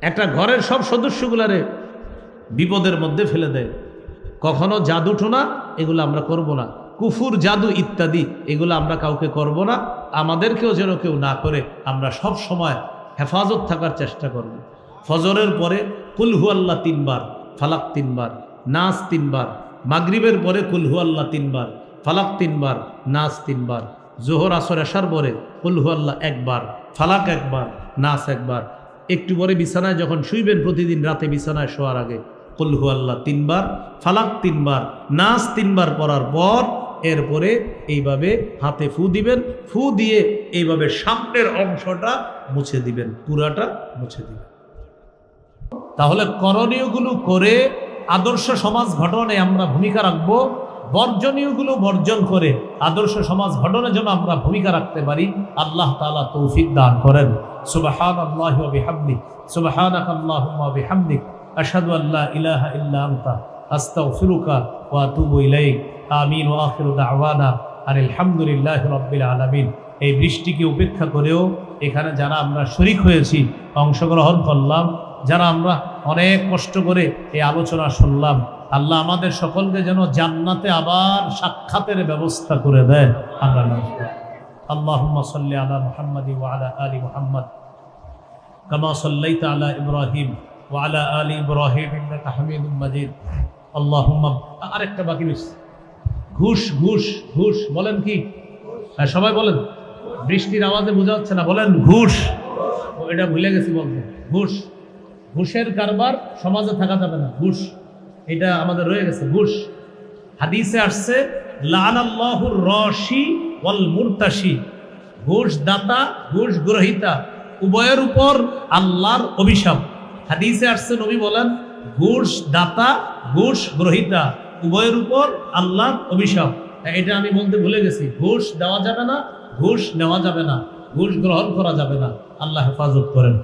একটা ঘরের সব সদস্যগুলারে বিপদের মধ্যে ফেলে দেয়। কখনো জাদু টোনা এগুলো আমরা করব না। কুফুর, জাদু ইত্যাদি এগুলো আমরা কাউকে করব না। আমাদেরকেও যেন কেউ না করে, আমরা সব সময় হেফাজত থাকার চেষ্টা করব। ফজরের পরে কুল হু আল্লাহ 3 বার, ফালাক 3 বার, নাস 3 বার। মাগরিবের পরে কুল হু আল্লাহ 3 বার, ফালাক 3 বার, নাস 3 বার। জোহর আসর এশার পরে কুল হু আল্লাহ 1 বার, ফালাক 1 বার, নাস 1 বার। একটু পরে বিছানায় যখন শুইবেন, প্রতিদিন রাতে বিছানায় শোয়ার আগে কুল হু আল্লাহ 3 বার, ফালাক 3 বার, নাস 3 বার পড়ার পর এরপরে এইভাবে হাতে ফু দিবেন। ফু দিয়ে এইভাবে সামনের অংশটা মুছে দিবেন, পুরাটা মুছে দিবেন। তাহলে করণীয়গুলো করে আদর্শ সমাজ গঠনে আমরা ভূমিকা রাখবো। বর্জনীয়গুলো বর্জন করে আদর্শ সমাজ গঠনে যেন আমরা ভূমিকা রাখতে পারি। আল্লাহ তাআলা তৌফিক দান করেন। সুবহানাল্লাহি ওয়া বিহামদিহি, সুবহানাকাল্লাহুম্মা ওয়া বিহামদিক, আশহাদু আল্লা ইলাহা ইল্লা আনতা, আস্তাগফিরুকা ওয়া আতুবু ইলাইক। আমিন ওয়া আখিরু দাওয়ানা আলহামদুলিল্লাহি রাব্বিল আলামিন। এই বৃষ্টিকে উপেক্ষা করেও এখানে যারা আমরা শরীক হয়েছি, অংশগ্রহণ করলাম, যারা আমরা অনেক কষ্ট করে এই আলোচনা শুনলাম, আল্লাহ আমাদের সকলকে যেন জান্নাতে আবার সাক্ষাতের ব্যবস্থা করে দেয়। আমরা আল্লাহুম্মা সাল্লি আলা মুহাম্মাদি ওয়া আলা আলি মুহাম্মাদ কামা সাল্লাইতা আলা ইব্রাহিম ওয়া আলা আলি ইব্রাহিম ইন্নাকা হামিদুম মাজিদ। আল্লাহুম্মা, আরেকটা বাকি রয়েছে, ঘুষ। ঘুষ ঘুষ বলেন কি? সবাই বলেন। বৃষ্টির আওয়াজে বোঝা যাচ্ছে না, বলেন ঘুষ। এটা ভুলে গেছি বলতে। ঘুষ, ঘুষের কারবার সমাজে থাকা যাবে না। ঘুষ এটা আমাদের রয়ে গেছে। ঘুষ হাদিসে আসছে, লাআনাল্লাহুর রাশি ওয়াল মুরতাশি। ঘুষ দাতা, ঘুষ গ্রহীতা উভয়ের উপর আল্লাহর অভিশাপ। হাদিসে আসছে, নবী বলেন ঘুষ দাতা, ঘুষ গ্রহীতা উভয়ের উপর আল্লাহর অভিশাপ। এটা আমি বলতে ভুলে গেছি। ঘুষ দেওয়া যাবে না, ঘুষ নেওয়া যাবে না, ঘুষ গ্রহণ করা যাবে না। আল্লাহ হেফাজত করেন।